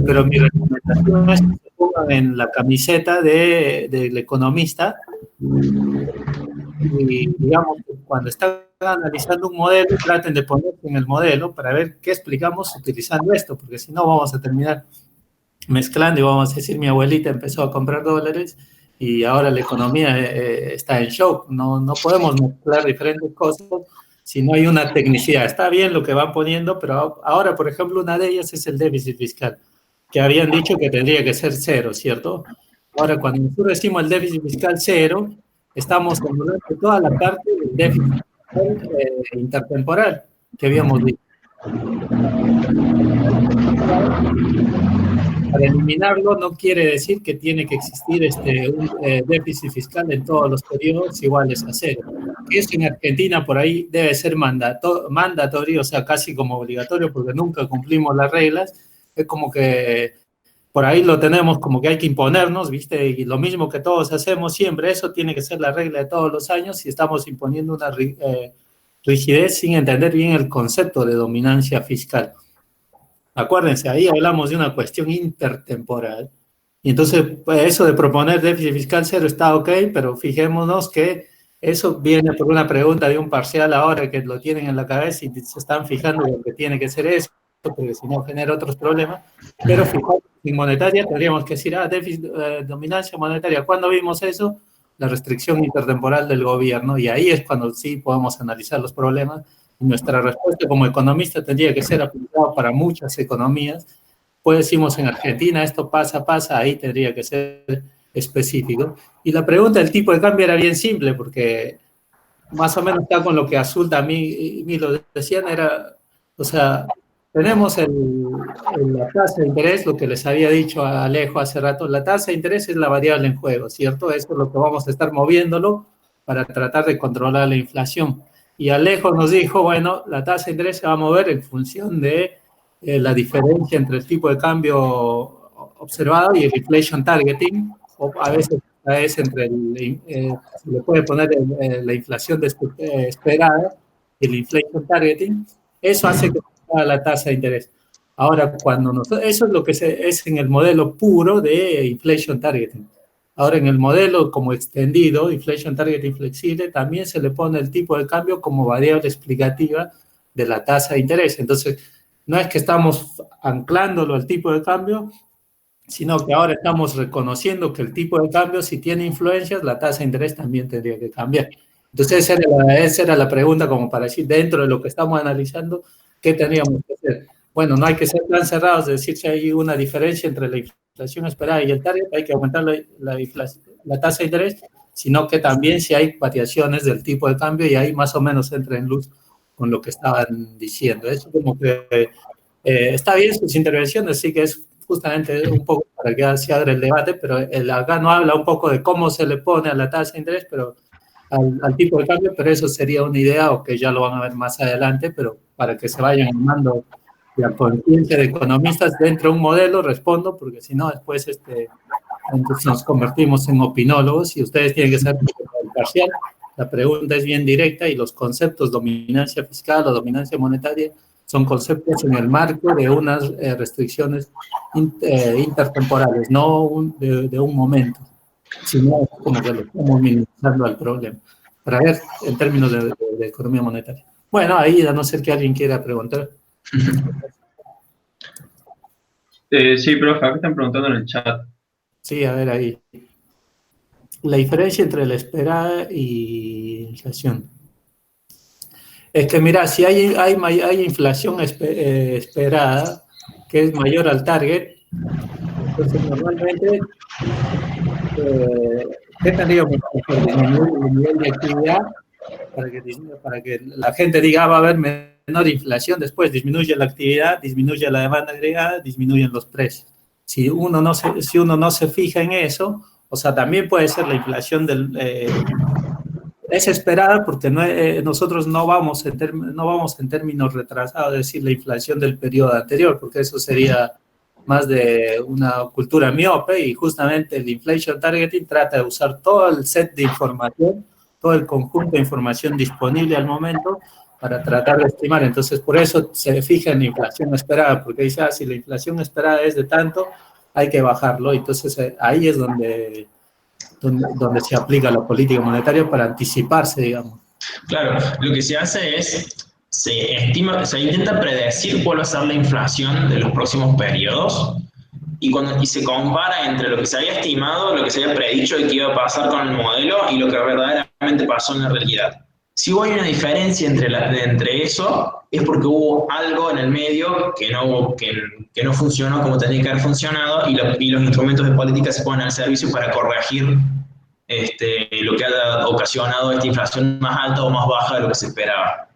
pero mi recomendación es que se pongan en la camiseta del economista y, digamos, cuando están analizando un modelo, traten de ponerse en el modelo para ver qué explicamos utilizando esto, porque si no vamos a terminar mezclando y vamos a decir, mi abuelita empezó a comprar dólares y ahora la economía está en shock. No podemos mezclar diferentes cosas si no hay una tecnicidad. Está bien lo que van poniendo, pero ahora, por ejemplo, una de ellas es el déficit fiscal, que habían dicho que tendría que ser cero, ¿cierto? Ahora, cuando nosotros decimos el déficit fiscal cero, estamos hablando de toda la parte del déficit fiscal intertemporal que habíamos visto. Para eliminarlo no quiere decir que tiene que existir un déficit fiscal en todos los periodos iguales a cero. Eso en Argentina por ahí debe ser mandatorio, o sea, casi como obligatorio, porque nunca cumplimos las reglas. Es como que por ahí lo tenemos como que hay que imponernos, ¿viste? Y lo mismo que todos hacemos siempre, eso tiene que ser la regla de todos los años y estamos imponiendo una rigidez sin entender bien el concepto de dominancia fiscal. Acuérdense, ahí hablamos de una cuestión intertemporal. Y entonces, pues, eso de proponer déficit fiscal cero está ok, pero fijémonos que eso viene por una pregunta de un parcial ahora que lo tienen en la cabeza y se están fijando en que tiene que ser eso, porque si no genera otros problemas. Pero fijaos, en monetaria tendríamos que decir, déficit, dominancia monetaria. ¿Cuándo vimos eso? La restricción intertemporal del gobierno, y ahí es cuando sí podemos analizar los problemas. Y nuestra respuesta como economista tendría que ser aplicada para muchas economías. Pues decimos en Argentina, esto pasa, ahí tendría que ser específico. Y la pregunta del tipo de cambio era bien simple, porque más o menos está con lo que Azul también lo decían, era, o sea, tenemos la tasa de interés, lo que les había dicho a Alejo hace rato, la tasa de interés es la variable en juego, ¿cierto? Eso es lo que vamos a estar moviéndolo para tratar de controlar la inflación. Y Alejo nos dijo, bueno, la tasa de interés se va a mover en función de la diferencia entre el tipo de cambio observado y el inflation targeting, o a veces es entre se le puede poner la inflación esperada y el inflation targeting. Eso hace que suba la tasa de interés. Ahora, eso es lo que es en el modelo puro de inflation targeting. Ahora, en el modelo como extendido, inflation targeting flexible, también se le pone el tipo de cambio como variable explicativa de la tasa de interés. Entonces, no es que estamos anclándolo al tipo de cambio, sino que ahora estamos reconociendo que el tipo de cambio, si tiene influencias, la tasa de interés también tendría que cambiar. Entonces, esa era la pregunta como para decir, dentro de lo que estamos analizando, ¿qué tendríamos que hacer? Bueno, no hay que ser tan cerrados de decir si hay una diferencia entre la inflación esperada y el target, hay que aumentar la tasa de interés, sino que también si hay variaciones del tipo de cambio y ahí más o menos entra en luz con lo que estaban diciendo. Eso como que está bien sus intervenciones, sí que es justamente un poco para que se abra el debate, pero acá no habla un poco de cómo se le pone a la tasa de interés, pero al tipo de cambio, pero eso sería una idea o que ya lo van a ver más adelante, pero para que se vayan armando la conciencia de economistas dentro de un modelo, respondo, porque si no después entonces nos convertimos en opinólogos y ustedes tienen que ser parcial. La pregunta es bien directa y los conceptos dominancia fiscal o dominancia monetaria son conceptos en el marco de unas restricciones intertemporales, no de un momento, sino como que lo estamos minimizando al problema. Para ver en términos de economía monetaria. Bueno, ahí a no ser que alguien quiera preguntar. Sí, profe, acá están preguntando en el chat. Sí, a ver ahí. La diferencia entre la esperada y inflación. Es que mira, si hay inflación esperada, que es mayor al target, entonces normalmente, ¿qué tendría que disminuir el nivel de actividad para que la gente diga va a haber menor inflación? Después disminuye la actividad, disminuye la demanda agregada, disminuyen los precios. Si uno no se fija en eso, o sea, también puede ser la inflación es esperada porque nosotros no vamos en términos retrasados, es decir, la inflación del periodo anterior, porque eso sería más de una cultura miope y justamente el inflation targeting trata de usar todo el set de información, todo el conjunto de información disponible al momento para tratar de estimar. Entonces, por eso se fija en la inflación esperada, porque dice, si la inflación esperada es de tanto, hay que bajarlo. Entonces, ahí es donde se aplica la política monetaria para anticiparse, digamos. Claro, lo que se hace es, se intenta predecir cuál va a ser la inflación de los próximos periodos y se compara entre lo que se había estimado, lo que se había predicho de que iba a pasar con el modelo y lo que verdaderamente pasó en la realidad. Si hubo una diferencia entre eso, es porque hubo algo en el medio que no funcionó como tenía que haber funcionado y los instrumentos de política se ponen al servicio para corregir lo que ha ocasionado esta inflación más alta o más baja de lo que se esperaba.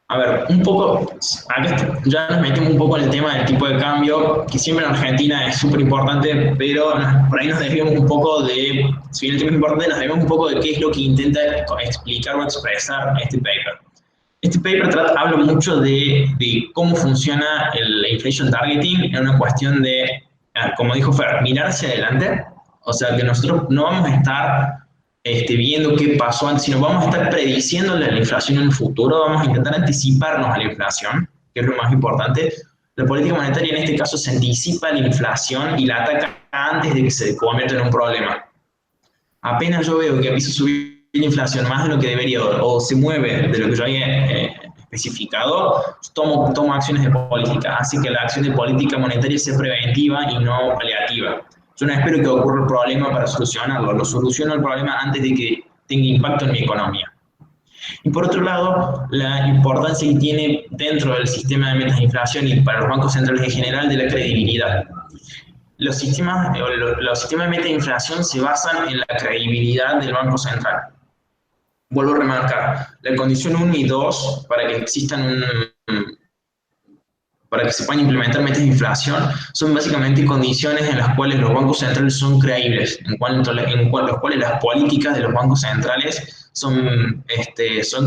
A ver, un poco, acá ya nos metimos un poco en el tema del tipo de cambio, que siempre en Argentina es súper importante, pero por ahí nos desviamos un poco si bien el tema es importante, nos desviamos un poco de qué es lo que intenta explicar o expresar este paper. Este paper habla mucho de cómo funciona el inflation targeting en una cuestión de, como dijo Fer, mirar hacia adelante. O sea, que nosotros no vamos a estar viendo qué pasó antes, sino vamos a estar prediciendo la inflación en el futuro, vamos a intentar anticiparnos a la inflación, que es lo más importante. La política monetaria en este caso se anticipa a la inflación y la ataca antes de que se convierta en un problema. Apenas yo veo que empieza a subir la inflación más de lo que debería o se mueve de lo que yo había especificado, tomo acciones de política. Así que la acción de política monetaria sea preventiva y no paliativa. Yo no espero que ocurra el problema para solucionarlo, lo soluciono el problema antes de que tenga impacto en mi economía. Y por otro lado, la importancia que tiene dentro del sistema de metas de inflación y para los bancos centrales en general de la credibilidad. Los sistemas de metas de inflación se basan en la credibilidad del Banco Central. Vuelvo a remarcar, la condición 1 y 2 para que para que se puedan implementar metas de inflación, son básicamente condiciones en las cuales los bancos centrales son creíbles, en los cuales las políticas de los bancos centrales son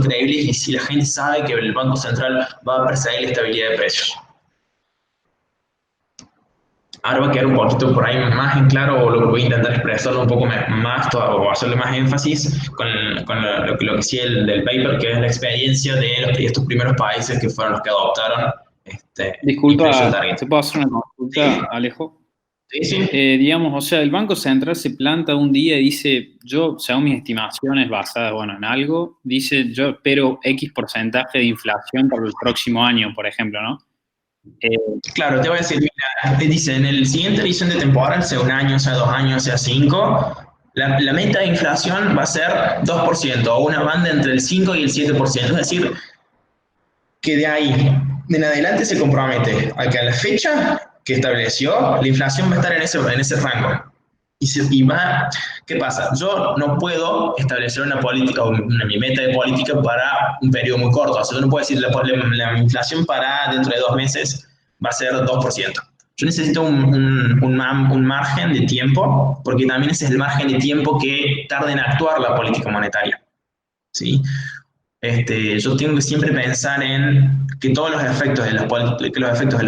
creíbles y si la gente sabe que el Banco Central va a perseguir la estabilidad de precios. Ahora va a quedar un poquito por ahí más en claro, o lo que voy a intentar expresarlo un poco más, o hacerle más énfasis con lo que sí del paper, que es la experiencia de estos primeros países que fueron los que adoptaron Disculpa, ¿te puedo hacer una consulta, sí. Alejo? Sí. Digamos, o sea, el Banco Central se planta un día y dice, yo, según mis estimaciones basadas, en algo, dice, yo espero X porcentaje de inflación para el próximo año, por ejemplo, ¿no? Claro, te voy a decir, mira, te dice, en el siguiente edición de temporal, sea un año, sea 2 años, sea 5, la meta de inflación va a ser 2%, o una banda entre el 5 y el 7%, es decir, que de ahí en adelante se compromete a que a la fecha que estableció, la inflación va a estar en ese rango. ¿Qué pasa? Yo no puedo establecer una política o mi meta de política para un periodo muy corto. O sea, yo no puedo decir la inflación para dentro de 2 meses va a ser 2%. Yo necesito un margen de tiempo, porque también ese es el margen de tiempo que tarda en actuar la política monetaria, ¿sí? Yo tengo que siempre pensar en que todos los efectos de las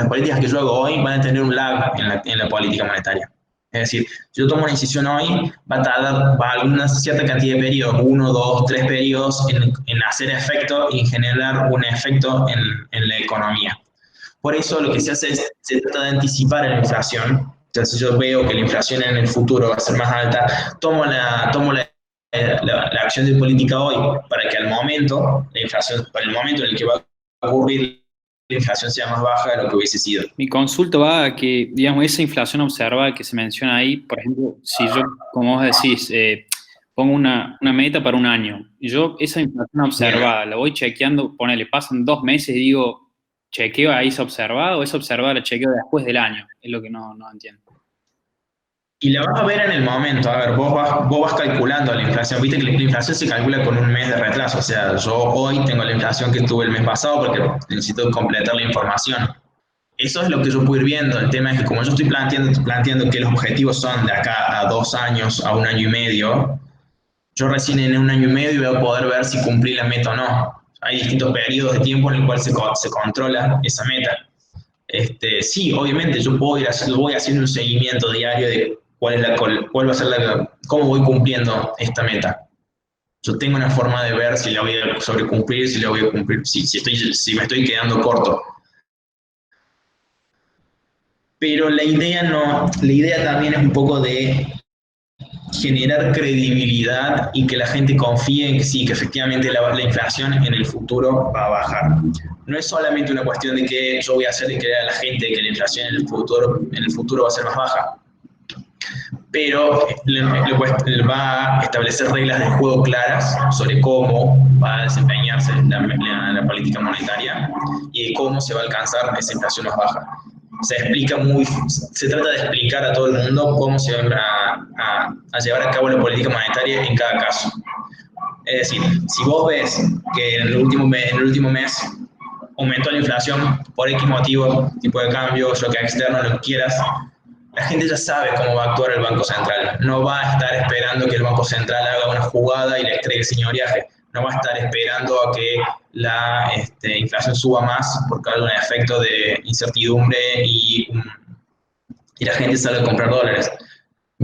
políticas que yo hago hoy van a tener un lag en la política monetaria. Es decir, si yo tomo una decisión hoy, va a tardar una cierta cantidad de periodos, 1, 2, 3 periodos, en hacer efecto y en generar un efecto en la economía. Por eso lo que se hace es, se trata de anticipar la inflación. Entonces, si yo veo que la inflación en el futuro va a ser más alta, tomo la acción de política hoy para que al momento, para el momento en el que va a ocurrir, la inflación sea más baja de lo que hubiese sido. Mi consulta va a que, digamos, esa inflación observada que se menciona ahí, por ejemplo, si yo, como vos decís, pongo una meta para un año, y yo esa inflación observada la voy chequeando, ponele, pasan 2 meses y digo, ¿chequeo ahí esa observada o esa observada la chequeo después del año? Es lo que no entiendo. Y la vas a ver en el momento. A ver, vos vas calculando la inflación. Viste que la inflación se calcula con un mes de retraso. O sea, yo hoy tengo la inflación que tuve el mes pasado porque necesito completar la información. Eso es lo que yo puedo ir viendo. El tema es que como yo estoy planteando que los objetivos son de acá a 2 años, a 1 año y medio, yo recién en 1 año y medio voy a poder ver si cumplí la meta o no. Hay distintos periodos de tiempo en el cual se controla esa meta. Sí, obviamente yo voy haciendo un seguimiento diario de cuál va a ser cómo voy cumpliendo esta meta. Yo tengo una forma de ver si la voy a sobrecumplir, si la voy a cumplir, si me estoy quedando corto. Pero la idea también es un poco de generar credibilidad y que la gente confíe en que sí, que efectivamente la inflación en el futuro va a bajar. No es solamente una cuestión de que yo voy a hacerle creer a la gente que la inflación en el futuro va a ser más baja, pero le va a establecer reglas de juego claras sobre cómo va a desempeñarse la política monetaria y cómo se va a alcanzar esa inflación más baja. Se trata de explicar a todo el mundo cómo se va a llevar a cabo la política monetaria en cada caso. Es decir, si vos ves que en el último mes aumentó la inflación por X motivo, tipo de cambio, shock externo, lo que quieras, la gente ya sabe cómo va a actuar el Banco Central. No va a estar esperando que el Banco Central haga una jugada y le entregue señoriaje. No va a estar esperando a que la inflación suba más por causa de un efecto de incertidumbre y la gente salga a comprar dólares.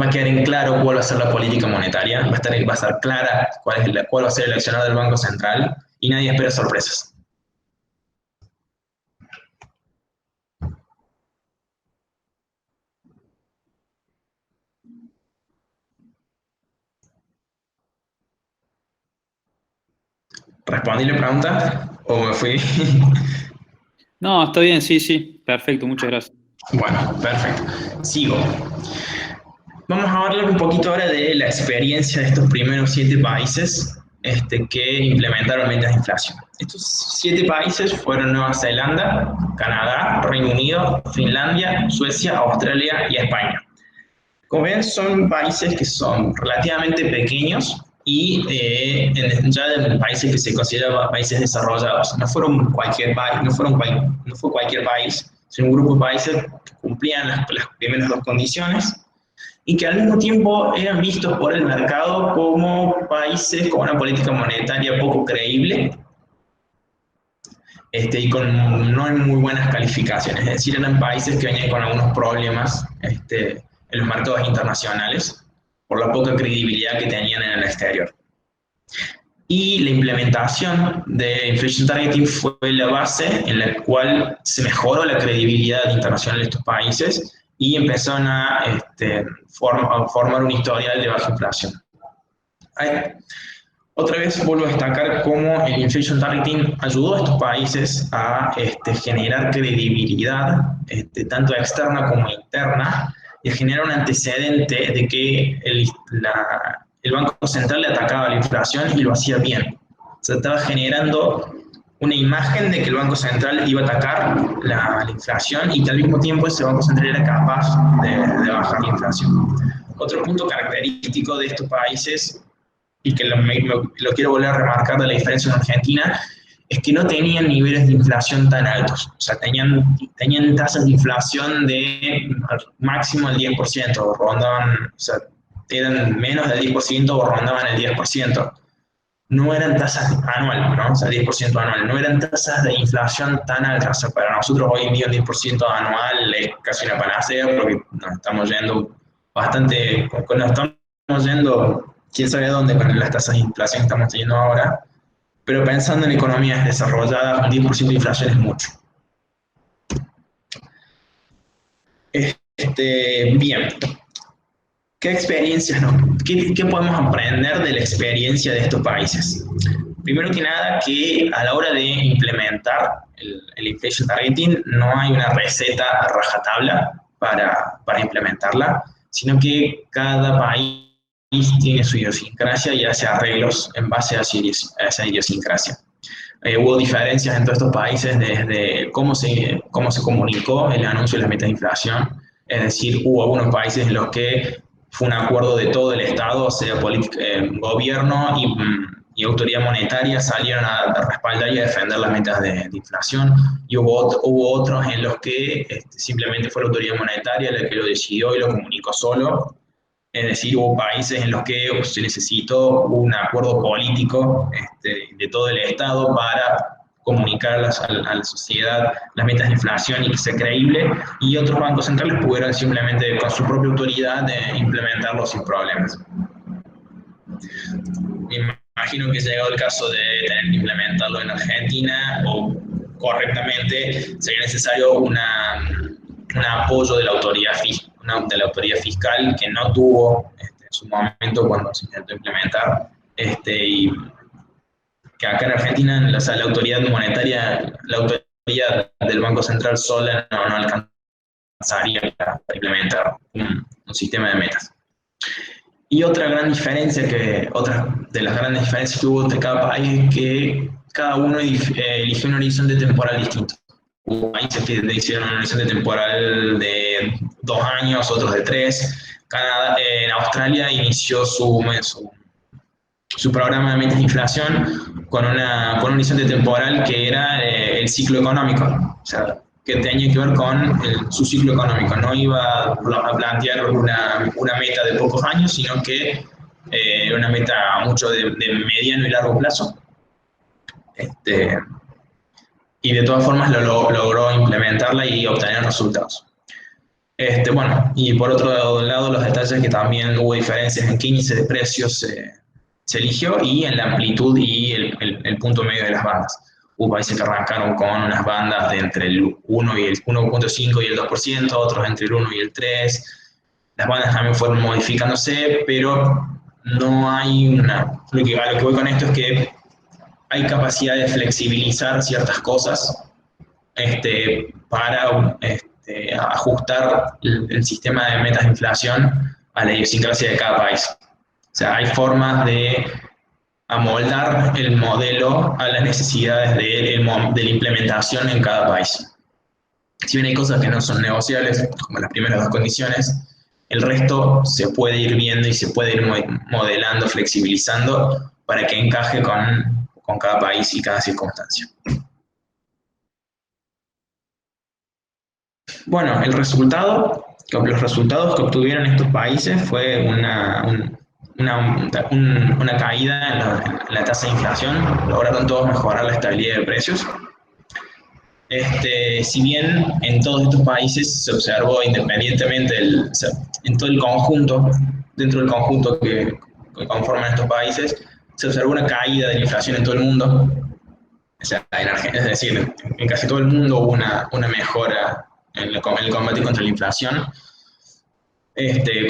Va a quedar en claro cuál va a ser la política monetaria, va a estar clara cuál va a ser el accionar del Banco Central y nadie espera sorpresas. ¿Respondí la pregunta o me fui? No, está bien, sí, perfecto, muchas gracias. Bueno, perfecto. Sigo. Vamos a hablar un poquito ahora de la experiencia de estos primeros 7 países que implementaron metas de inflación. Estos 7 países fueron Nueva Zelanda, Canadá, Reino Unido, Finlandia, Suecia, Australia y España. Como ven, son países que son relativamente pequeños y ya de países que se consideran países desarrollados. No fue cualquier país, sino un grupo de países que cumplían las primeras 2 condiciones y que al mismo tiempo eran vistos por el mercado como países con una política monetaria poco creíble y con no muy buenas calificaciones. Es decir, eran países que venían con algunos problemas en los mercados internacionales por la poca credibilidad que tenían en el exterior. Y la implementación de Inflation Targeting fue la base en la cual se mejoró la credibilidad internacional de estos países y empezaron a formar un historial de baja inflación. Otra vez vuelvo a destacar cómo el Inflation Targeting ayudó a estos países a generar credibilidad, tanto externa como interna, y a generar un antecedente de que el Banco Central le atacaba a la inflación y lo hacía bien. Se estaba generando una imagen de que el Banco Central iba a atacar la inflación y que al mismo tiempo ese Banco Central era capaz de bajar la inflación. Otro punto característico de estos países, y que lo quiero volver a remarcar de la diferencia en Argentina, es que no tenían niveles de inflación tan altos. O sea, tenían tasas de inflación de máximo el 10%, rondaban, o sea, eran menos del 10% o rondaban el 10%. No eran tasas anuales, ¿no? O sea, 10% anual. No eran tasas de inflación tan altas. O sea, para nosotros hoy en día un 10% anual es casi una panacea porque nos estamos yendo bastante, nos estamos yendo, quién sabe dónde con las tasas de inflación que estamos teniendo ahora. Pero pensando en economías desarrolladas, un 10% de inflación es mucho. Bien. ¿Qué experiencias qué podemos aprender de la experiencia de estos países? Primero que nada, que a la hora de implementar el inflation targeting no hay una receta a rajatabla para implementarla, sino que cada país tiene su idiosincrasia y hace arreglos en base a esa idiosincrasia. Hubo diferencias en todos estos países desde cómo se comunicó el anuncio de las metas de inflación, es decir, hubo algunos países en los que fue un acuerdo de todo el Estado, sea gobierno y autoridad monetaria salieron a respaldar y a defender las metas de inflación, y hubo otros en los que simplemente fue la autoridad monetaria la que lo decidió y lo comunicó solo. Es decir, hubo países en los que se necesitó un acuerdo político de todo el Estado para comunicar a la sociedad las metas de inflación y que sea creíble, y otros bancos centrales pudieron simplemente con su propia autoridad implementarlo sin problemas. Me imagino que llegado el caso de tener que implementarlo en Argentina o correctamente, sería necesario un apoyo de la autoridad fiscal que no tuvo en su momento cuando se intentó implementar, y que acá en Argentina la autoridad monetaria, la autoridad del Banco Central sola no alcanzaría para implementar un sistema de metas. Y otra de las grandes diferencias que hubo entre cada país es que cada uno eligió un horizonte temporal distinto. Hubo países que hicieron un horizonte temporal de 2 años, otros de 3. En Australia inició su programa de metas de inflación con un horizonte temporal que era el ciclo económico, o sea, que tenía que ver con su ciclo económico. No iba a plantear una meta de pocos años, sino que era una meta mucho de mediano y largo plazo. Y de todas formas logró implementarla y obtener resultados. Bueno, y por otro lado, los detalles que también hubo diferencias en qué índice de precios se eligió y en la amplitud y el punto medio de las bandas. Hubo países que arrancaron con unas bandas de entre el 1 y el 1.5 y el 2%, otros entre el 1 y el 3%. Las bandas también fueron modificándose, pero no hay a lo que voy con esto es que hay capacidad de flexibilizar ciertas cosas para ajustar el sistema de metas de inflación a la idiosincrasia de cada país. O sea, hay formas de amoldar el modelo a las necesidades de la implementación en cada país. Si bien hay cosas que no son negociables, como las primeras 2 condiciones, el resto se puede ir viendo y se puede ir modelando, flexibilizando para que encaje con cada país y cada circunstancia. Bueno, los resultados que obtuvieron estos países fue una caída en la tasa de inflación. Lograron todos mejorar la estabilidad de precios. Si bien en todos estos países se observó independientemente en todo el conjunto, dentro del conjunto que conforman estos países, se observó una caída de la inflación en todo el mundo. O sea, es decir, en casi todo el mundo hubo una mejora en el combate contra la inflación.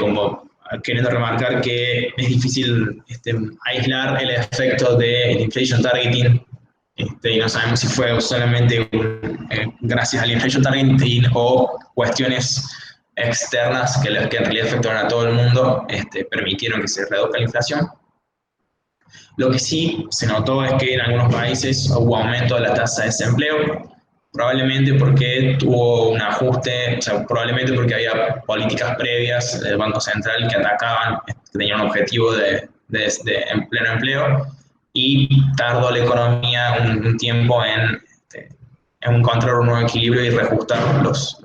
Como queriendo remarcar que es difícil aislar el efecto del inflation targeting, y no sabemos si fue solamente gracias al inflation targeting o cuestiones externas que en realidad afectaron a todo el mundo, permitieron que se reduzca la inflación. Lo que sí se notó es que en algunos países hubo aumento de la tasa de desempleo, probablemente porque tuvo un ajuste, o sea, probablemente porque había políticas previas del Banco Central que atacaban, que tenían un objetivo de pleno empleo, y tardó la economía un tiempo en encontrar un nuevo equilibrio y reajustar los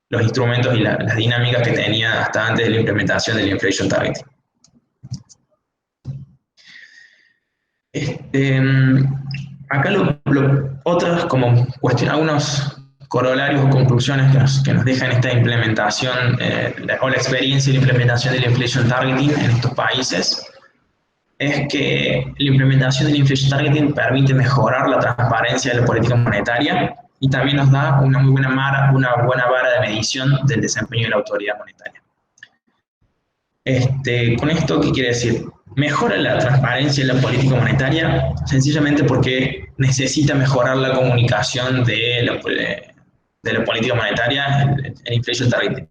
instrumentos y las dinámicas que tenía hasta antes de la implementación del inflation targeting. Acá otras como algunos corolarios o conclusiones que nos dejan esta implementación o la experiencia de la implementación del inflation targeting en estos países es que la implementación del inflation targeting permite mejorar la transparencia de la política monetaria y también nos da una buena vara de medición del desempeño de la autoridad monetaria. Con esto, ¿qué quiere decir? Mejora la transparencia de la política monetaria sencillamente porque necesita mejorar la comunicación de la política monetaria, el inflation targeting.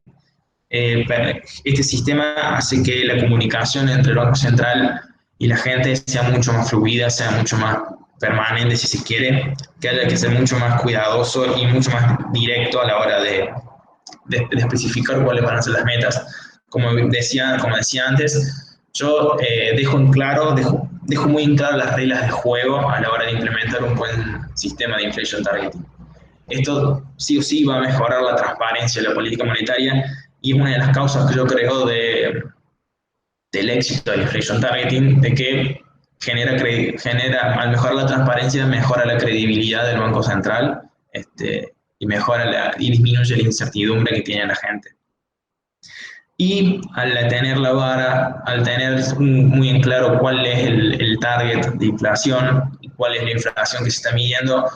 Este sistema hace que la comunicación entre el Banco Central y la gente sea mucho más fluida, sea mucho más permanente, si se quiere, que haya que ser mucho más cuidadoso y mucho más directo a la hora de especificar cuáles van a ser las metas. Como decía antes, yo dejo muy en claro las reglas de juego a la hora de implementar un buen sistema de inflation targeting. Esto sí o sí va a mejorar la transparencia de la política monetaria y es una de las causas que yo creo del éxito del inflation targeting, de que al mejorar la transparencia, mejora la credibilidad del Banco Central y disminuye la incertidumbre que tiene la gente. Y al tener muy en claro cuál es el target de inflación y cuál es la inflación que se está midiendo,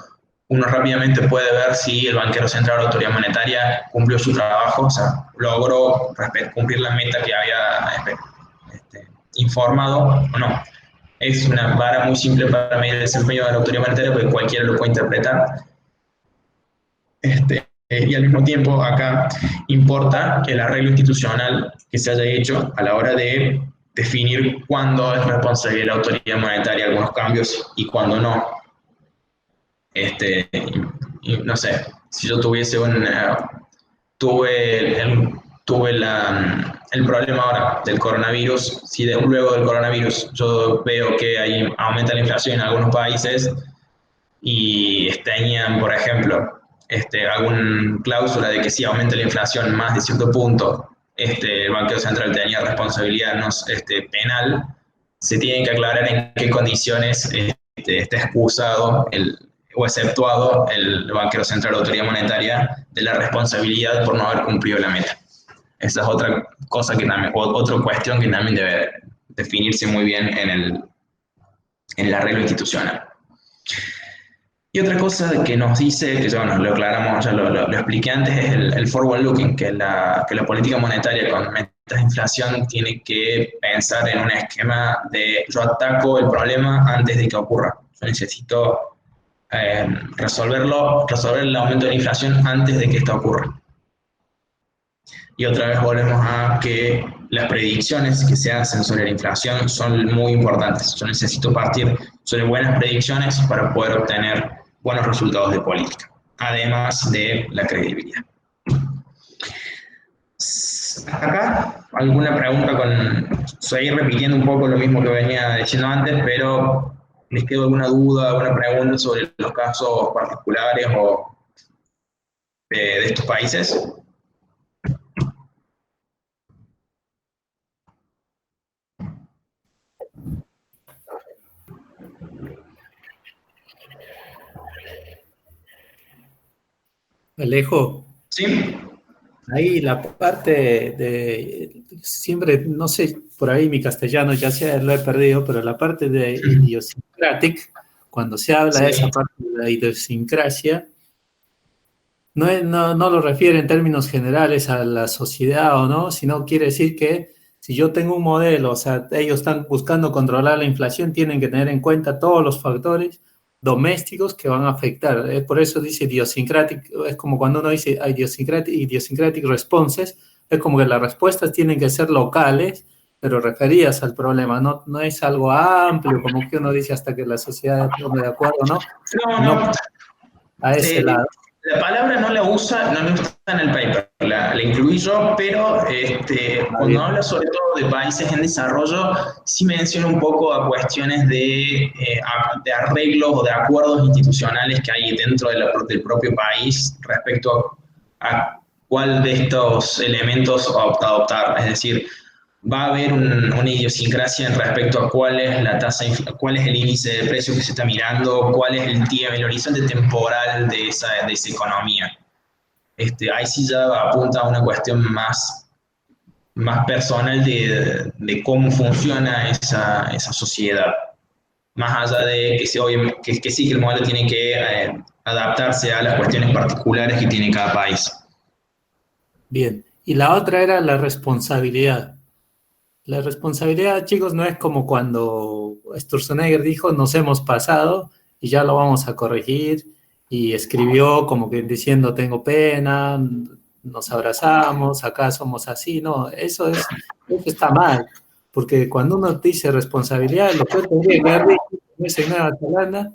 uno rápidamente puede ver si el banquero central o la autoridad monetaria cumplió su trabajo, o sea, logró cumplir la meta que había informado o no. Es una vara muy simple para medir el desempeño de la autoridad monetaria porque cualquiera lo puede interpretar. Y al mismo tiempo acá importa el arreglo institucional que se haya hecho a la hora de definir cuándo es responsabilidad de la autoridad monetaria algunos cambios y cuándo no. No sé, si yo tuve el problema ahora del coronavirus, si luego del coronavirus yo veo que aumenta la inflación en algunos países y tenían, por ejemplo, alguna cláusula de que si aumenta la inflación más de cierto punto, el Banco Central tenía responsabilidad penal, se tiene que aclarar en qué condiciones está excusado o exceptuado el banquero central o autoridad monetaria de la responsabilidad por no haber cumplido la meta. Esa es otra cosa otra cuestión que también debe definirse muy bien en el arreglo institucional. Y otra cosa que nos dice, que ya lo aclaramos, ya lo expliqué antes, es el forward looking, que la política monetaria con metas de inflación tiene que pensar en un esquema de yo ataco el problema antes de que ocurra. Yo necesito resolver el aumento de la inflación antes de que esto ocurra. Y otra vez volvemos a que las predicciones que se hacen sobre la inflación son muy importantes. Yo necesito partir sobre buenas predicciones para poder obtener buenos resultados de política, además de la credibilidad. Acá, alguna pregunta seguir repitiendo un poco lo mismo que venía diciendo antes, pero ¿les quedó alguna duda, alguna pregunta sobre los casos particulares o de estos países? Alejo. Sí. Ahí la parte de siempre, no sé, por ahí mi castellano ya lo he perdido, pero la parte de idiosyncratic, cuando se habla de esa parte de la idiosincrasia, no lo refiere en términos generales a la sociedad o no, sino quiere decir que si yo tengo un modelo, o sea, ellos están buscando controlar la inflación, tienen que tener en cuenta todos los factores domésticos que van a afectar. Por eso dice idiosyncratic, es como cuando uno dice idiosyncratic responses, es como que las respuestas tienen que ser locales, pero referidas al problema, no es algo amplio, como que uno dice hasta que la sociedad esté de acuerdo, ¿no? No a ese lado. La palabra no está en el paper, la la incluí yo, pero cuando habla sobre todo de países en desarrollo, sí menciona un poco a cuestiones de arreglos o de acuerdos institucionales que hay dentro del propio país respecto a cuál de estos elementos adoptar. Es decir, va a haber una idiosincrasia en respecto a cuál es la tasa, cuál es el índice de precios que se está mirando, cuál es el horizonte temporal de esa economía. Ahí sí ya apunta a una cuestión más personal de cómo funciona esa sociedad. Más allá de que sí que el modelo tiene que adaptarse a las cuestiones particulares que tiene cada país. Bien, y la otra era la responsabilidad. La responsabilidad, chicos, no es como cuando Sturzenegger dijo nos hemos pasado y ya lo vamos a corregir, y escribió como que diciendo tengo pena, nos abrazamos, acá somos así. No, eso está mal, porque cuando uno dice responsabilidad, lo que tendría que haber dicho en Nueva Zelanda,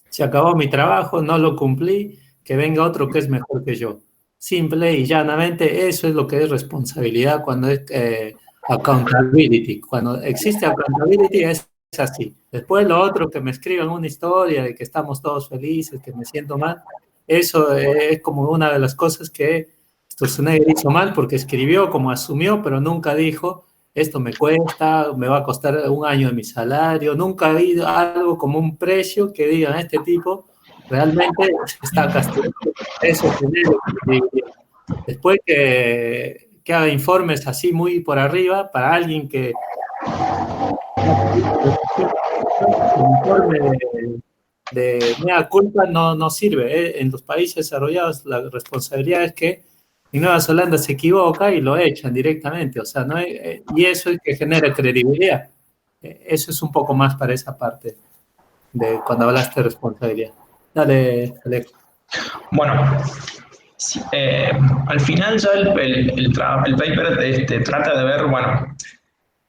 se acabó mi trabajo, no lo cumplí, que venga otro que es mejor que yo. Simple y llanamente, eso es lo que es responsabilidad cuando es accountability. Cuando existe accountability es así. Después lo otro, que me escriban una historia de que estamos todos felices, que me siento mal, eso es como una de las cosas que Sturzenegger hizo mal, porque escribió como asumió, pero nunca dijo esto me cuesta, me va a costar un año de mi salario. Nunca ha habido algo como un precio que digan este tipo realmente está castigado. Eso primero. Después que haga informes así muy por arriba para alguien que el informe de mea culpa no sirve. En los países desarrollados la responsabilidad es que en Nueva Zelanda se equivoca y lo echan directamente, o sea, no hay, y eso es que genera credibilidad. Eso es un poco más para esa parte de cuando hablaste de responsabilidad. Dale, Alex. Bueno, sí, al final ya el paper trata de ver, bueno,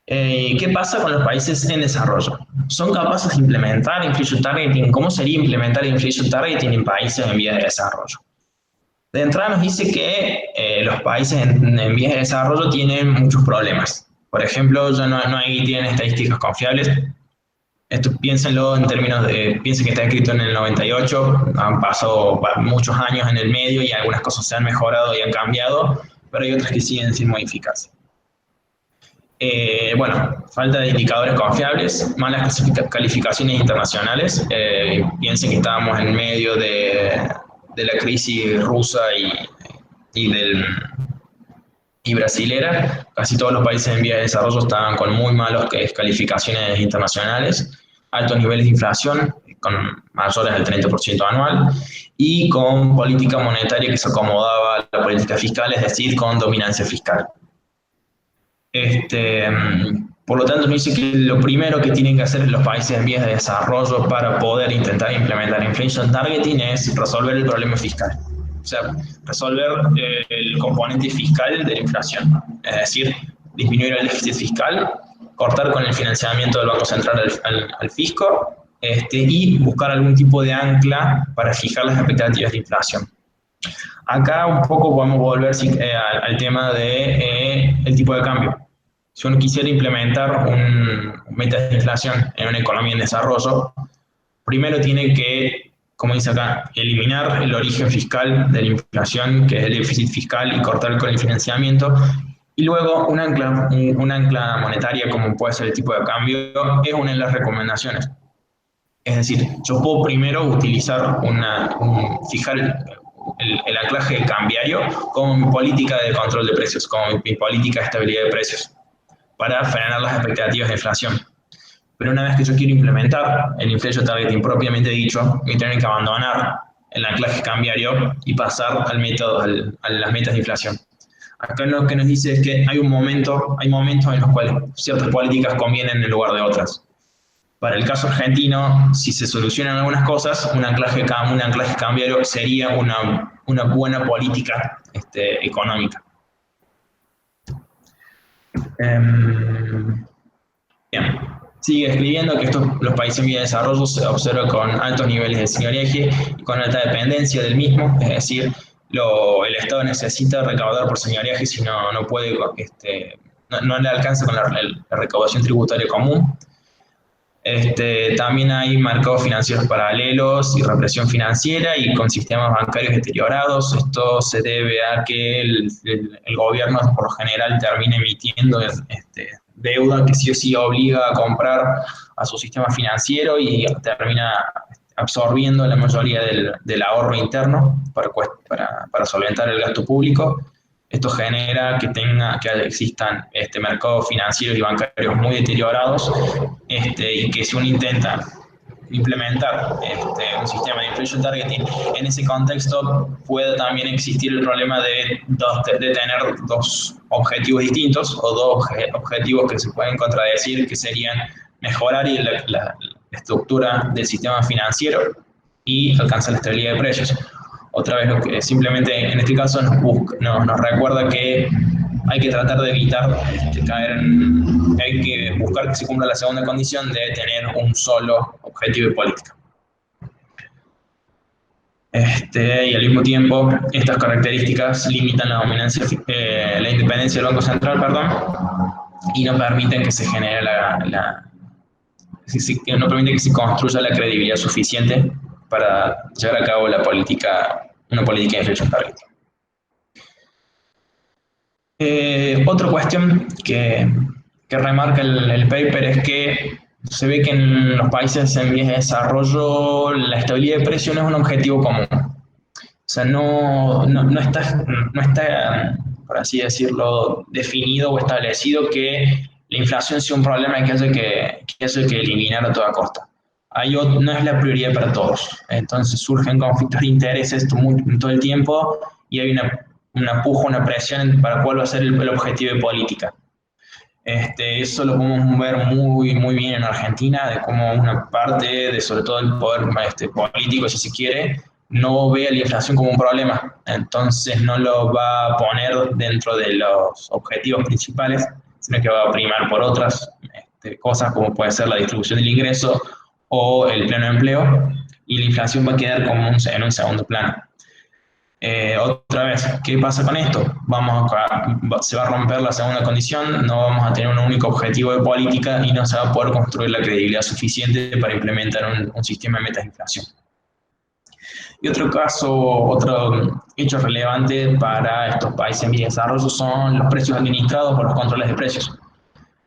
¿qué pasa con los países en desarrollo? ¿Son capaces de implementar inflation targeting? ¿Cómo sería implementar inflation targeting en países en vías de desarrollo? De entrada nos dice que los países en vías de desarrollo tienen muchos problemas. Por ejemplo, ya no tienen estadísticas confiables. Esto piénsenlo en términos de, piensen que está escrito en el 98, han pasado muchos años en el medio y algunas cosas se han mejorado y han cambiado, pero hay otras que siguen sin modificarse. Bueno, falta de indicadores confiables, malas calificaciones internacionales. Piensen que estábamos en medio de la crisis rusa y brasilera. Casi todos los países en vías de desarrollo estaban con muy malas calificaciones internacionales, altos niveles de inflación, con mayores del 30% anual, y con política monetaria que se acomodaba a la política fiscal, es decir, con dominancia fiscal. Por lo tanto, me dice que lo primero que tienen que hacer los países en vías de desarrollo para poder intentar implementar inflation targeting es resolver el problema fiscal. O sea, resolver el componente fiscal de la inflación. Es decir, disminuir el déficit fiscal, cortar con el financiamiento del Banco Central al fisco, y buscar algún tipo de ancla para fijar las expectativas de inflación. Acá un poco podemos volver al tema del tipo de cambio. Si uno quisiera implementar un meta de inflación en una economía en desarrollo, primero tiene que, como dice acá, eliminar el origen fiscal de la inflación, que es el déficit fiscal, y cortar con el financiamiento. Y luego un ancla monetaria, como puede ser el tipo de cambio, es una de las recomendaciones. Es decir, yo puedo primero utilizar fijar el anclaje cambiario como mi política de control de precios, como mi política de estabilidad de precios, para frenar las expectativas de inflación. Pero una vez que yo quiero implementar el inflation targeting propiamente dicho, voy a tener que abandonar el anclaje cambiario y pasar a las metas de inflación. Acá lo que nos dice es que hay momentos en los cuales ciertas políticas convienen en lugar de otras. Para el caso argentino, si se solucionan algunas cosas, un anclaje cambiario sería una buena política económica. Bien. Sigue escribiendo que los países en vías de desarrollo se observan con altos niveles de señoreje y con alta dependencia del mismo, es decir, el Estado necesita recaudar por señoreaje si no puede, no le alcanza con la recaudación tributaria común. También hay mercados financieros paralelos y represión financiera y con sistemas bancarios deteriorados. Esto se debe a que el gobierno por lo general termina emitiendo deuda que sí o sí obliga a comprar a su sistema financiero y termina absorbiendo la mayoría del ahorro interno para solventar el gasto público. Esto genera que existan mercados financieros y bancarios muy deteriorados y que si uno intenta implementar un sistema de inflation targeting en ese contexto, puede también existir el problema de tener dos objetivos distintos o dos objetivos que se pueden contradecir, que serían mejorar la estructura del sistema financiero y alcanzar la estabilidad de precios. Otra vez, lo que simplemente en este caso nos recuerda que hay que tratar de evitar hay que buscar que se cumpla la segunda condición de tener un solo objetivo de política. Y al mismo tiempo, estas características limitan la independencia del Banco Central, y no permiten que se genere no permiten que se construya la credibilidad suficiente para llevar a cabo una política de inflation targeting. Otra cuestión que remarca el paper es que se ve que en los países en vías de desarrollo la estabilidad de precio no es un objetivo común. O sea, no está, por así decirlo, definido o establecido que la inflación sea un problema que haya que eliminar a toda costa. No es la prioridad para todos. Entonces surgen conflictos de intereses todo el tiempo y hay una puja, una presión para cuál va a ser el objetivo de política. Eso lo podemos ver muy, muy bien en Argentina, de cómo una parte, sobre todo el poder político, si se quiere, no ve a la inflación como un problema. Entonces no lo va a poner dentro de los objetivos principales, sino que va a primar por otras cosas, como puede ser la distribución del ingreso o el pleno empleo, y la inflación va a quedar como en un segundo plano. Otra vez, ¿qué pasa con esto? Se va a romper la segunda condición, no vamos a tener un único objetivo de política y no se va a poder construir la credibilidad suficiente para implementar un sistema de metas de inflación. Y otro hecho relevante para estos países en vías de desarrollo son los precios administrados por los controles de precios.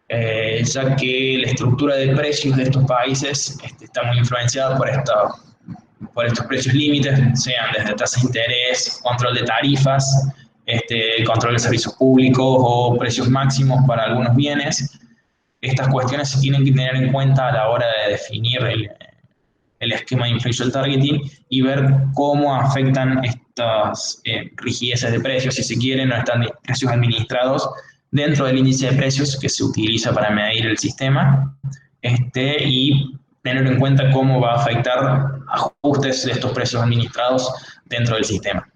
Ya que la estructura de precios de estos países está muy influenciada por estos precios límites, sean desde tasas de interés, control de tarifas, control de servicios públicos o precios máximos para algunos bienes. Estas cuestiones se tienen que tener en cuenta a la hora de definir el esquema de inflation targeting y ver cómo afectan estas rigideces de precios, si se quieren, o están precios administrados dentro del índice de precios que se utiliza para medir el sistema, y tener en cuenta cómo va a afectar ajustes de estos precios administrados dentro del sistema.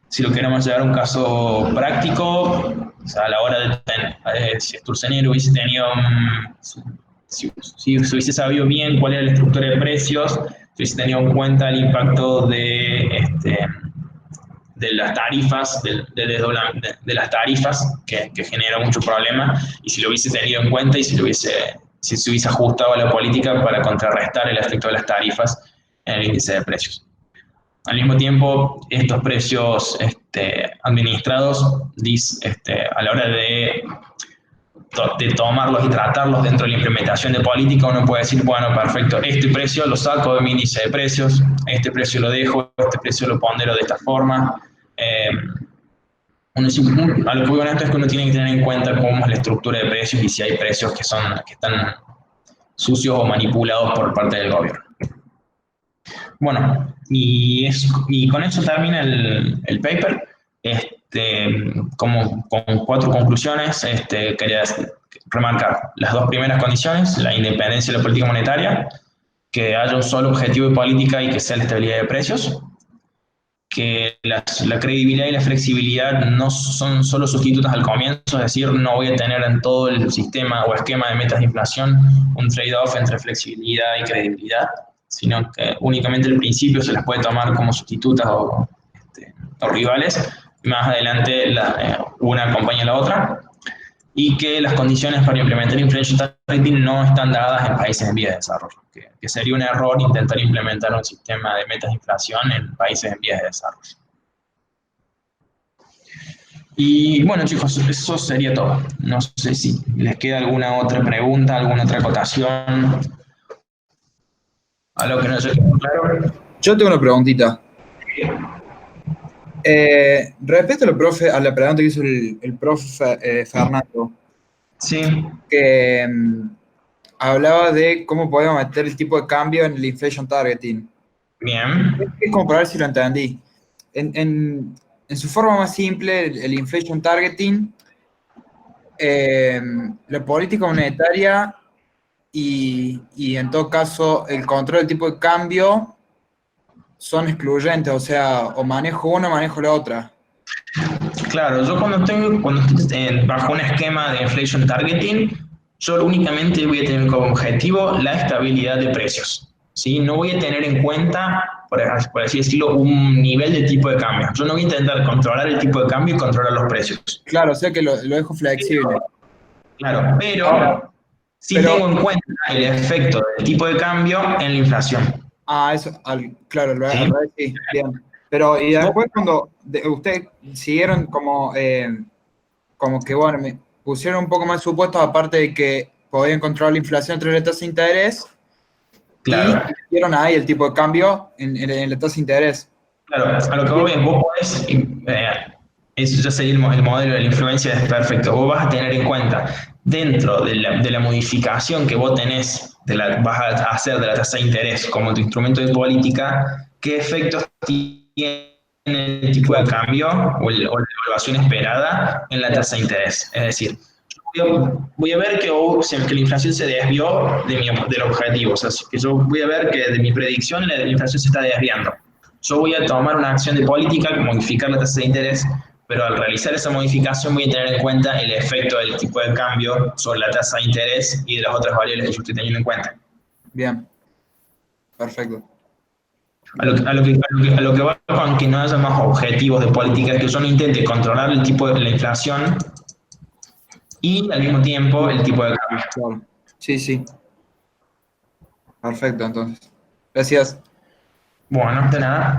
Si lo queremos llevar a un caso práctico, o sea, a la hora de si Sturzenegger hubiese tenido, si hubiese sabido bien cuál era la estructura de precios, si hubiese tenido en cuenta el impacto de las tarifas, de las tarifas, que genera mucho problema, y si lo hubiese tenido en cuenta y si se hubiese ajustado a la política para contrarrestar el efecto de las tarifas en el índice de precios. Al mismo tiempo, estos precios administrados, a la hora de tomarlos y tratarlos dentro de la implementación de política, uno puede decir, bueno, perfecto, este precio lo saco de mi índice de precios, este precio lo dejo, este precio lo pondero de esta forma. A lo que voy con esto es que uno tiene que tener en cuenta cómo es la estructura de precios y si hay precios que están sucios o manipulados por parte del gobierno. Bueno, y con eso termina el paper. Con 4 conclusiones, quería remarcar las 2 primeras condiciones: la independencia de la política monetaria, que haya un solo objetivo de política y que sea la estabilidad de precios, que la credibilidad y la flexibilidad no son solo sustitutos al comienzo, es decir, no voy a tener en todo el sistema o esquema de metas de inflación un trade-off entre flexibilidad y credibilidad, sino que únicamente al principio se las puede tomar como sustitutas o o rivales, más adelante una acompaña a la otra, y que las condiciones para implementar inflation targeting no están dadas en países en vías de desarrollo, que sería un error intentar implementar un sistema de metas de inflación en países en vías de desarrollo. Y bueno, chicos, eso sería todo. No sé si les queda alguna otra pregunta, alguna otra acotación, algo que no haya quedado claro. Yo tengo una preguntita. Respecto a la pregunta que hizo el profe Fernando, sí, que hablaba de cómo podemos meter el tipo de cambio en el inflation targeting. Bien. Es como para ver si lo entendí. En su forma más simple, el inflation targeting, la política monetaria y en todo caso el control del tipo de cambio son excluyentes, o sea, o manejo una o manejo la otra. Claro, yo cuando estoy bajo un esquema de inflation targeting, yo únicamente voy a tener como objetivo la estabilidad de precios, ¿sí? No voy a tener en cuenta, por así decirlo, un nivel de tipo de cambio. Yo no voy a intentar controlar el tipo de cambio y controlar los precios. Claro, o sea que lo dejo flexible. Claro, pero tengo en cuenta el efecto del tipo de cambio en la inflación. Eso, claro, sí, bien. Pero y después cuando ustedes siguieron como que, bueno, me pusieron un poco más supuestos, aparte de que podían controlar la inflación entre la tasa de interés, claro, y hicieron ahí el tipo de cambio en la tasa de interés. Claro, a lo que vos podés, eso ya sería el modelo de la influencia es perfecto. Vos vas a tener en cuenta, dentro de la modificación que vos tenés, vas a hacer de la tasa de interés como tu instrumento de política, qué efectos tiene el tipo de cambio o la evaluación esperada en la tasa de interés. Es decir, voy a ver que la inflación se desvió del objetivo. O sea, que yo voy a ver que de mi predicción la inflación se está desviando. Yo voy a tomar una acción de política, modificar la tasa de interés, pero al realizar esa modificación voy a tener en cuenta el efecto del tipo de cambio sobre la tasa de interés y de las otras variables que yo estoy teniendo en cuenta. Bien. Perfecto. A lo que va con que no haya más objetivos de política es que yo no intente controlar el tipo de la inflación y al mismo tiempo el tipo de cambio. Sí. Perfecto, entonces. Gracias. Bueno, de nada.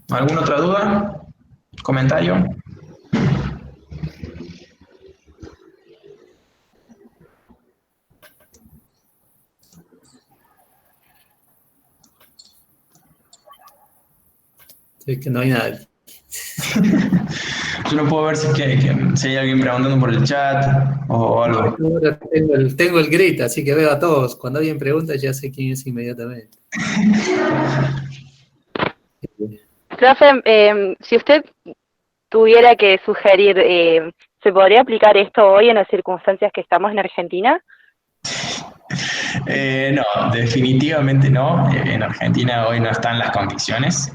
¿Alguna otra duda? ¿Comentario? Sí, que no hay nadie. Yo no puedo ver si hay alguien preguntando por el chat o algo. Ahora tengo el grid, así que veo a todos. Cuando alguien pregunta ya sé quién es inmediatamente. Profe, si usted tuviera que sugerir, ¿se podría aplicar esto hoy en las circunstancias que estamos en Argentina? No, definitivamente no. En Argentina hoy no están las condiciones.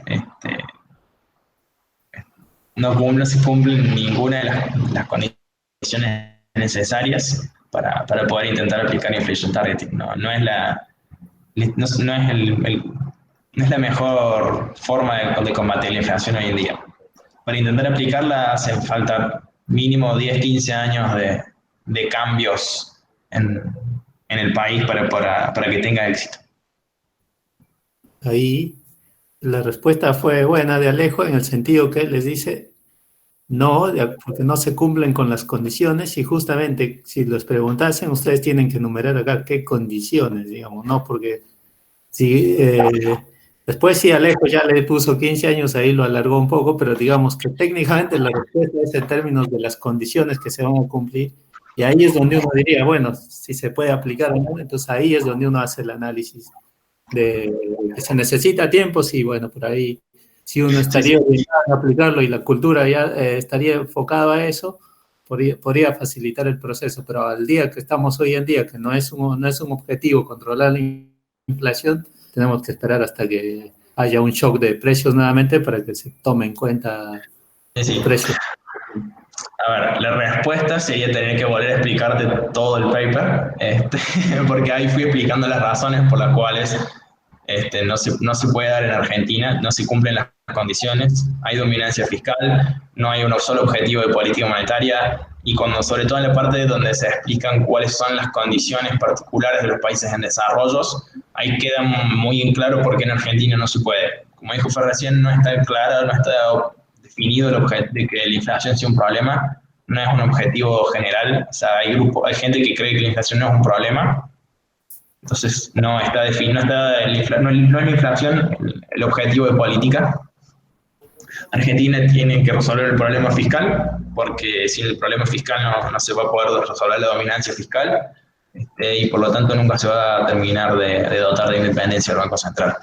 No se cumplen ninguna de las condiciones necesarias para poder intentar aplicar inflation targeting. No es la mejor forma de combatir la inflación hoy en día. Para intentar aplicarla hace falta mínimo 10, 15 años de cambios en el país para que tenga éxito. Ahí la respuesta fue buena de Alejo en el sentido que les dice no, porque no se cumplen con las condiciones y justamente si los preguntasen ustedes tienen que enumerar acá qué condiciones, digamos, ¿no? Porque si después sí Alejo ya le puso 15 años, ahí lo alargó un poco, pero digamos que técnicamente la respuesta es en términos de las condiciones que se van a cumplir y ahí es donde uno diría, bueno, si se puede aplicar o no, entonces ahí es donde uno hace el análisis de que se necesita tiempo, sí, bueno, por ahí si uno estaría obligado a aplicarlo y la cultura ya estaría enfocada a eso, podría facilitar el proceso, pero al día que estamos hoy en día, que no es un objetivo controlar la inflación, tenemos que esperar hasta que haya un shock de precios nuevamente para que se tome en cuenta el precio. A ver, la respuesta sería tener que volver a explicarte todo el paper, porque ahí fui explicando las razones por las cuales no se puede dar en Argentina, no se cumplen las condiciones, hay dominancia fiscal, no hay un solo objetivo de política monetaria, y sobre todo en la parte donde se explican cuáles son las condiciones particulares de los países en desarrollo, ahí queda muy en claro por qué en Argentina no se puede. Como dijo Fer recién, no está claro, no está definido el objeto de que la inflación sea un problema, no es un objetivo general, o sea, hay gente que cree que la inflación no es un problema, entonces no está definido, no es la inflación el objetivo de política. Argentina tiene que resolver el problema fiscal, porque sin el problema fiscal no se va a poder resolver la dominancia fiscal, y por lo tanto nunca se va a terminar de dotar de independencia el Banco Central.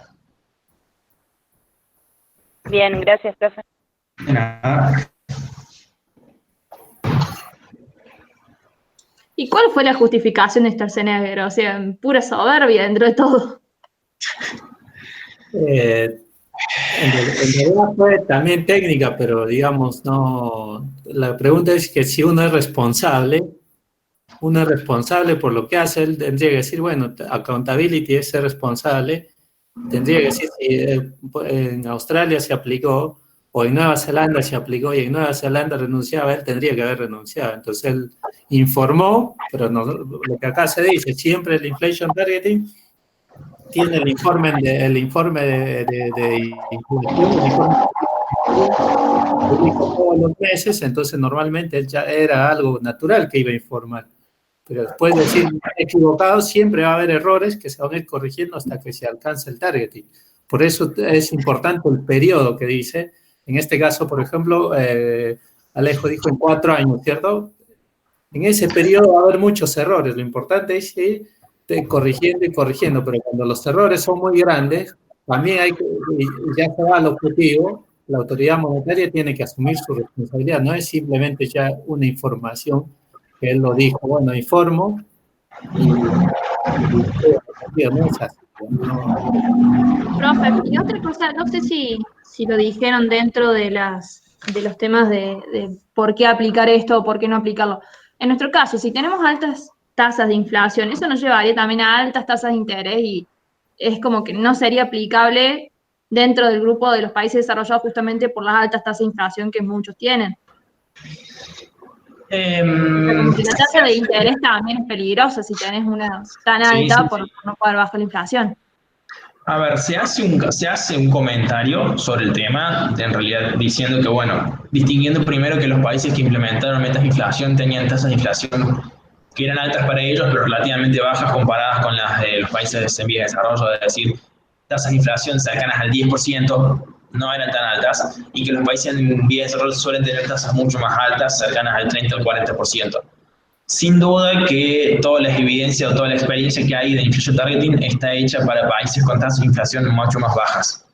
Bien, gracias, profe. De nada. ¿Y cuál fue la justificación de Sturzenegger? O sea, pura soberbia dentro de todo. En realidad fue también técnica, pero digamos, no. La pregunta es que si uno es responsable por lo que hace, él tendría que decir, bueno, accountability es ser responsable, tendría que decir si en Australia se aplicó, o en Nueva Zelanda se aplicó, y en Nueva Zelanda renunciaba, él tendría que haber renunciado. Entonces él informó, pero no, lo que acá se dice, siempre el inflation targeting tiene el informe de inflación, todos los meses, entonces normalmente él ya era algo natural que iba a informar. Pero después de decir equivocado, siempre va a haber errores que se van a ir corrigiendo hasta que se alcance el targeting. Por eso es importante el periodo que dice. En este caso, por ejemplo, Alejo dijo en 4 años, ¿cierto? En ese periodo va a haber muchos errores. Lo importante es ir corrigiendo, pero cuando los errores son muy grandes, también ya se va al objetivo, la autoridad monetaria tiene que asumir su responsabilidad, no es simplemente ya una información que él lo dijo, bueno, informo y no es así. Profe, y otra cosa, no sé si lo dijeron dentro de los temas de por qué aplicar esto o por qué no aplicarlo. En nuestro caso, si tenemos altas tasas de inflación, eso nos llevaría también a altas tasas de interés y es como que no sería aplicable dentro del grupo de los países desarrollados justamente por las altas tasas de inflación que muchos tienen. Como que la tasa de interés también es peligrosa si tenés una tan alta por no poder bajar la inflación. A ver, se hace un comentario sobre el tema, en realidad diciendo que, bueno, distinguiendo primero que los países que implementaron metas de inflación tenían tasas de inflación que eran altas para ellos, pero relativamente bajas comparadas con las de los países en vías de desarrollo, es decir, tasas de inflación cercanas al 10%, no eran tan altas, y que los países en vías de desarrollo suelen tener tasas mucho más altas, cercanas al 30 o 40%. Sin duda que toda la evidencia o toda la experiencia que hay de inflation targeting está hecha para países con tasas de inflación mucho más bajas.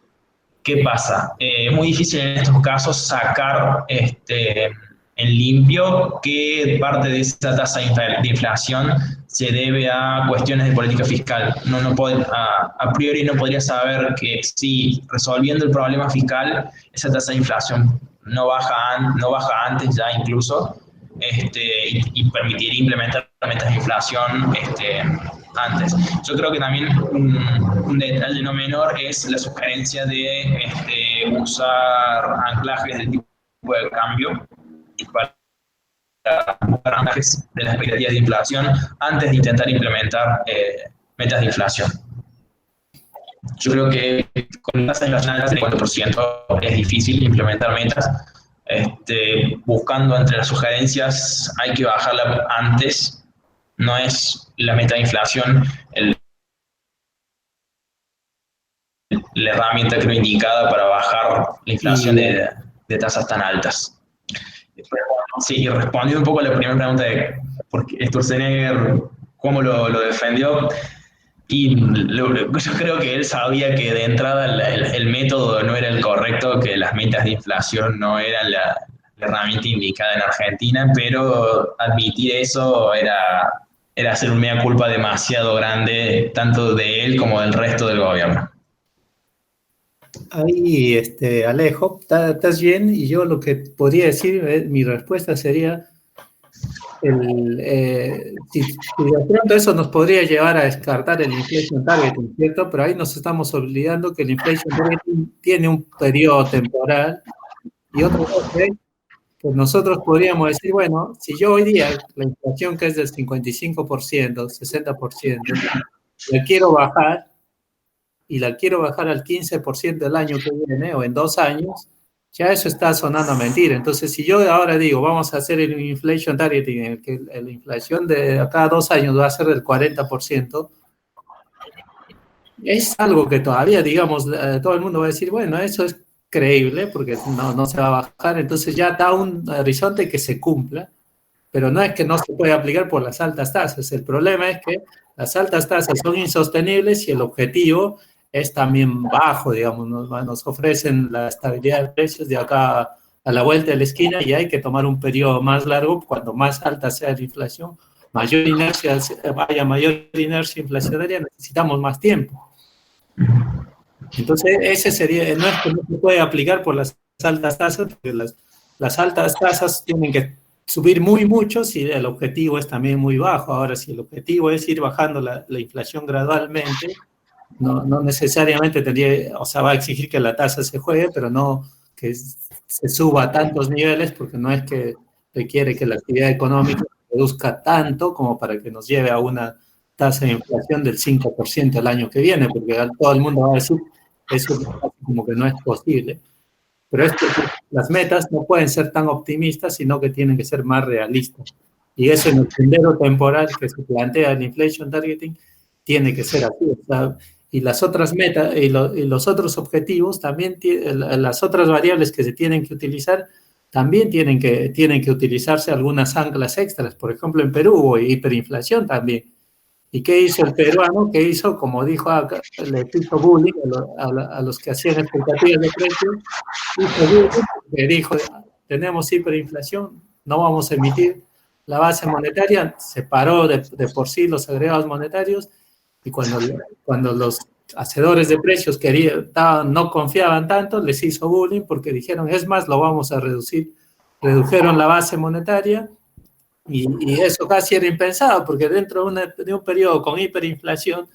¿Qué pasa? Es muy difícil en estos casos sacar en limpio qué parte de esa tasa de inflación se debe a cuestiones de política fiscal. A priori no podría saber que si resolviendo el problema fiscal esa tasa de inflación no baja antes ya incluso, y permitir implementar metas de inflación antes. Yo creo que también un detalle no menor es la sugerencia de usar anclajes del tipo de cambio para buscar anclajes de las expectativas de inflación antes de intentar implementar metas de inflación. Yo creo que con tasas de inflación del 4% es difícil implementar metas. Buscando entre las sugerencias, hay que bajarla antes. No es la meta de inflación la herramienta creo indicada para bajar la inflación de tasas tan altas. Sí, respondiendo un poco a la primera pregunta de por qué Sturzenegger, cómo lo defendió, y yo creo que él sabía que de entrada el método no era el correcto, que las metas de inflación no eran la herramienta indicada en Argentina, pero admitir eso era hacer un mea culpa demasiado grande, tanto de él como del resto del gobierno. Ahí, Alejo, estás bien, y yo lo que podría decir, mi respuesta sería, si de pronto eso nos podría llevar a descartar el inflation targeting, ¿cierto? Pero ahí nos estamos olvidando que el inflation targeting tiene un periodo temporal y otra cosa es que nosotros podríamos decir, bueno, si yo hoy día la inflación que es del 55%, 60%, la quiero bajar y la quiero bajar al 15% el año que viene o en 2 años, ya eso está sonando a mentira. Entonces, si yo ahora digo, vamos a hacer el inflation targeting, en el que la inflación de cada 2 años va a ser del 40%, es algo que todavía, digamos, todo el mundo va a decir, bueno, eso es creíble porque no se va a bajar, entonces ya da un horizonte que se cumpla, pero no es que no se pueda aplicar por las altas tasas. El problema es que las altas tasas son insostenibles y el objetivo es también bajo, digamos, nos ofrecen la estabilidad de precios de acá a la vuelta de la esquina y hay que tomar un periodo más largo. Cuando más alta sea la inflación, mayor inercia inflacionaria, necesitamos más tiempo. Entonces, ese sería, no es que no se puede aplicar por las altas tasas, porque las altas tasas tienen que subir muy mucho si el objetivo es también muy bajo. Ahora, si el objetivo es ir bajando la inflación gradualmente, no necesariamente tendría, o sea, va a exigir que la tasa se juegue, pero no que se suba a tantos niveles, porque no es que requiere que la actividad económica reduzca tanto como para que nos lleve a una tasa de inflación del 5% el año que viene, porque todo el mundo va a decir eso como que no es posible. Pero es que las metas no pueden ser tan optimistas, sino que tienen que ser más realistas. Y eso en el sendero temporal que se plantea el inflation targeting tiene que ser así. O sea, y las otras metas y los otros objetivos también, las otras variables que se tienen que utilizar, también tienen que utilizarse algunas anclas extras. Por ejemplo, en Perú hubo hiperinflación también. ¿Y qué hizo el peruano? ¿Qué hizo? Como dijo acá, le hizo bullying a los que hacían expectativas de precios. Hizo bullying porque dijo, tenemos hiperinflación, no vamos a emitir la base monetaria. Separó de por sí los agregados monetarios y cuando los hacedores de precios no confiaban tanto, les hizo bullying porque dijeron, es más, lo vamos a reducir. Redujeron la base monetaria. Y eso casi era impensado, porque dentro de un periodo con hiperinflación,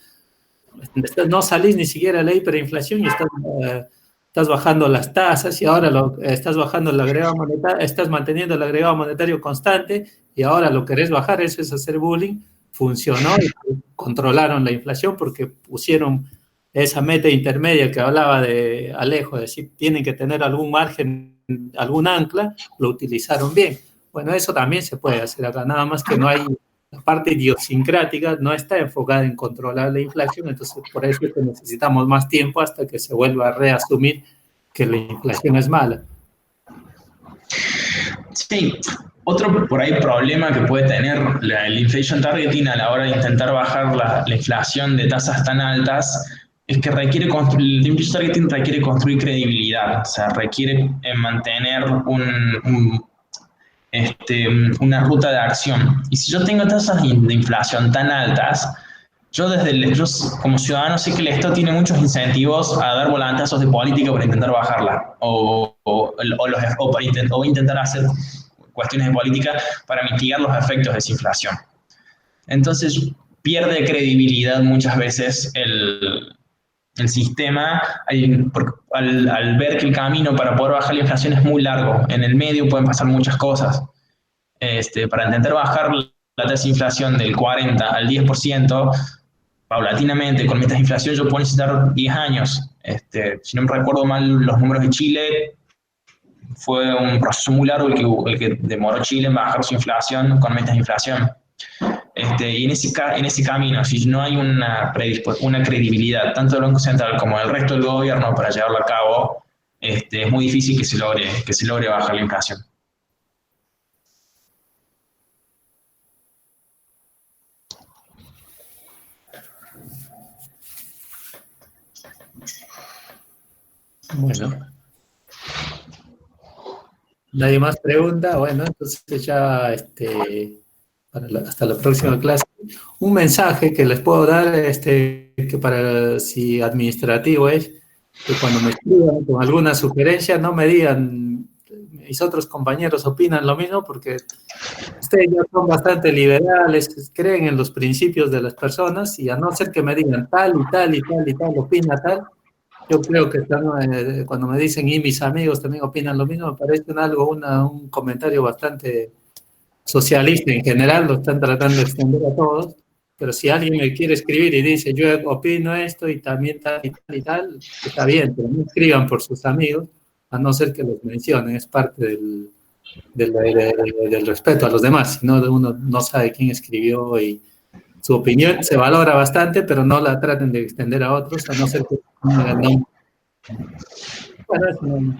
no salís ni siquiera de la hiperinflación y estás bajando las tasas y ahora estás bajando el agregado monetario, estás manteniendo el agregado monetario constante y ahora lo querés bajar, eso es hacer bullying. Funcionó y controlaron la inflación porque pusieron esa meta intermedia que hablaba de Alejo, es decir, tienen que tener algún margen, algún ancla, lo utilizaron bien. Bueno, eso también se puede hacer acá, nada más que no hay, la parte idiosincrática no está enfocada en controlar la inflación, entonces por eso es que necesitamos más tiempo hasta que se vuelva a reasumir que la inflación es mala. Sí, otro por ahí problema que puede tener el inflation targeting a la hora de intentar bajar la inflación de tasas tan altas es que el inflation targeting requiere construir credibilidad, o sea, requiere mantener una ruta de acción. Y si yo tengo tasas de inflación tan altas, yo como ciudadano sé que el Estado tiene muchos incentivos a dar volantazos de política para intentar bajarla o intentar hacer cuestiones de política para mitigar los efectos de esa inflación. Entonces pierde credibilidad muchas veces el sistema al ver que el camino para poder bajar la inflación es muy largo. En el medio pueden pasar muchas cosas. Para intentar bajar la tasa de inflación del 40 al 10%, paulatinamente, con metas de inflación, yo puedo necesitar 10 años. Si no me recuerdo mal los números de Chile, fue un proceso muy largo el que demoró Chile en bajar su inflación con metas de inflación. Y en ese camino, si no hay una credibilidad, tanto del Banco Central como del resto del gobierno para llevarlo a cabo, es muy difícil que se logre bajar la inflación. Bueno. ¿Nadie más pregunta? Bueno, entonces ya hasta la próxima clase. Un mensaje que les puedo dar, que para si administrativo es que cuando me escriban con alguna sugerencia no me digan mis otros compañeros opinan lo mismo, porque ustedes ellos son bastante liberales, creen en los principios de las personas y a no ser que me digan tal y tal y tal y tal, opina tal, yo creo que cuando me dicen y mis amigos también opinan lo mismo, me parece un comentario bastante socialista en general, lo están tratando de extender a todos, pero si alguien me quiere escribir y dice yo opino esto y también tal y tal y tal, está bien, pero no escriban por sus amigos, a no ser que los mencionen, es parte del respeto a los demás, si no uno no sabe quién escribió y su opinión se valora bastante, pero no la traten de extender a otros, a no ser que... Bueno, eso no.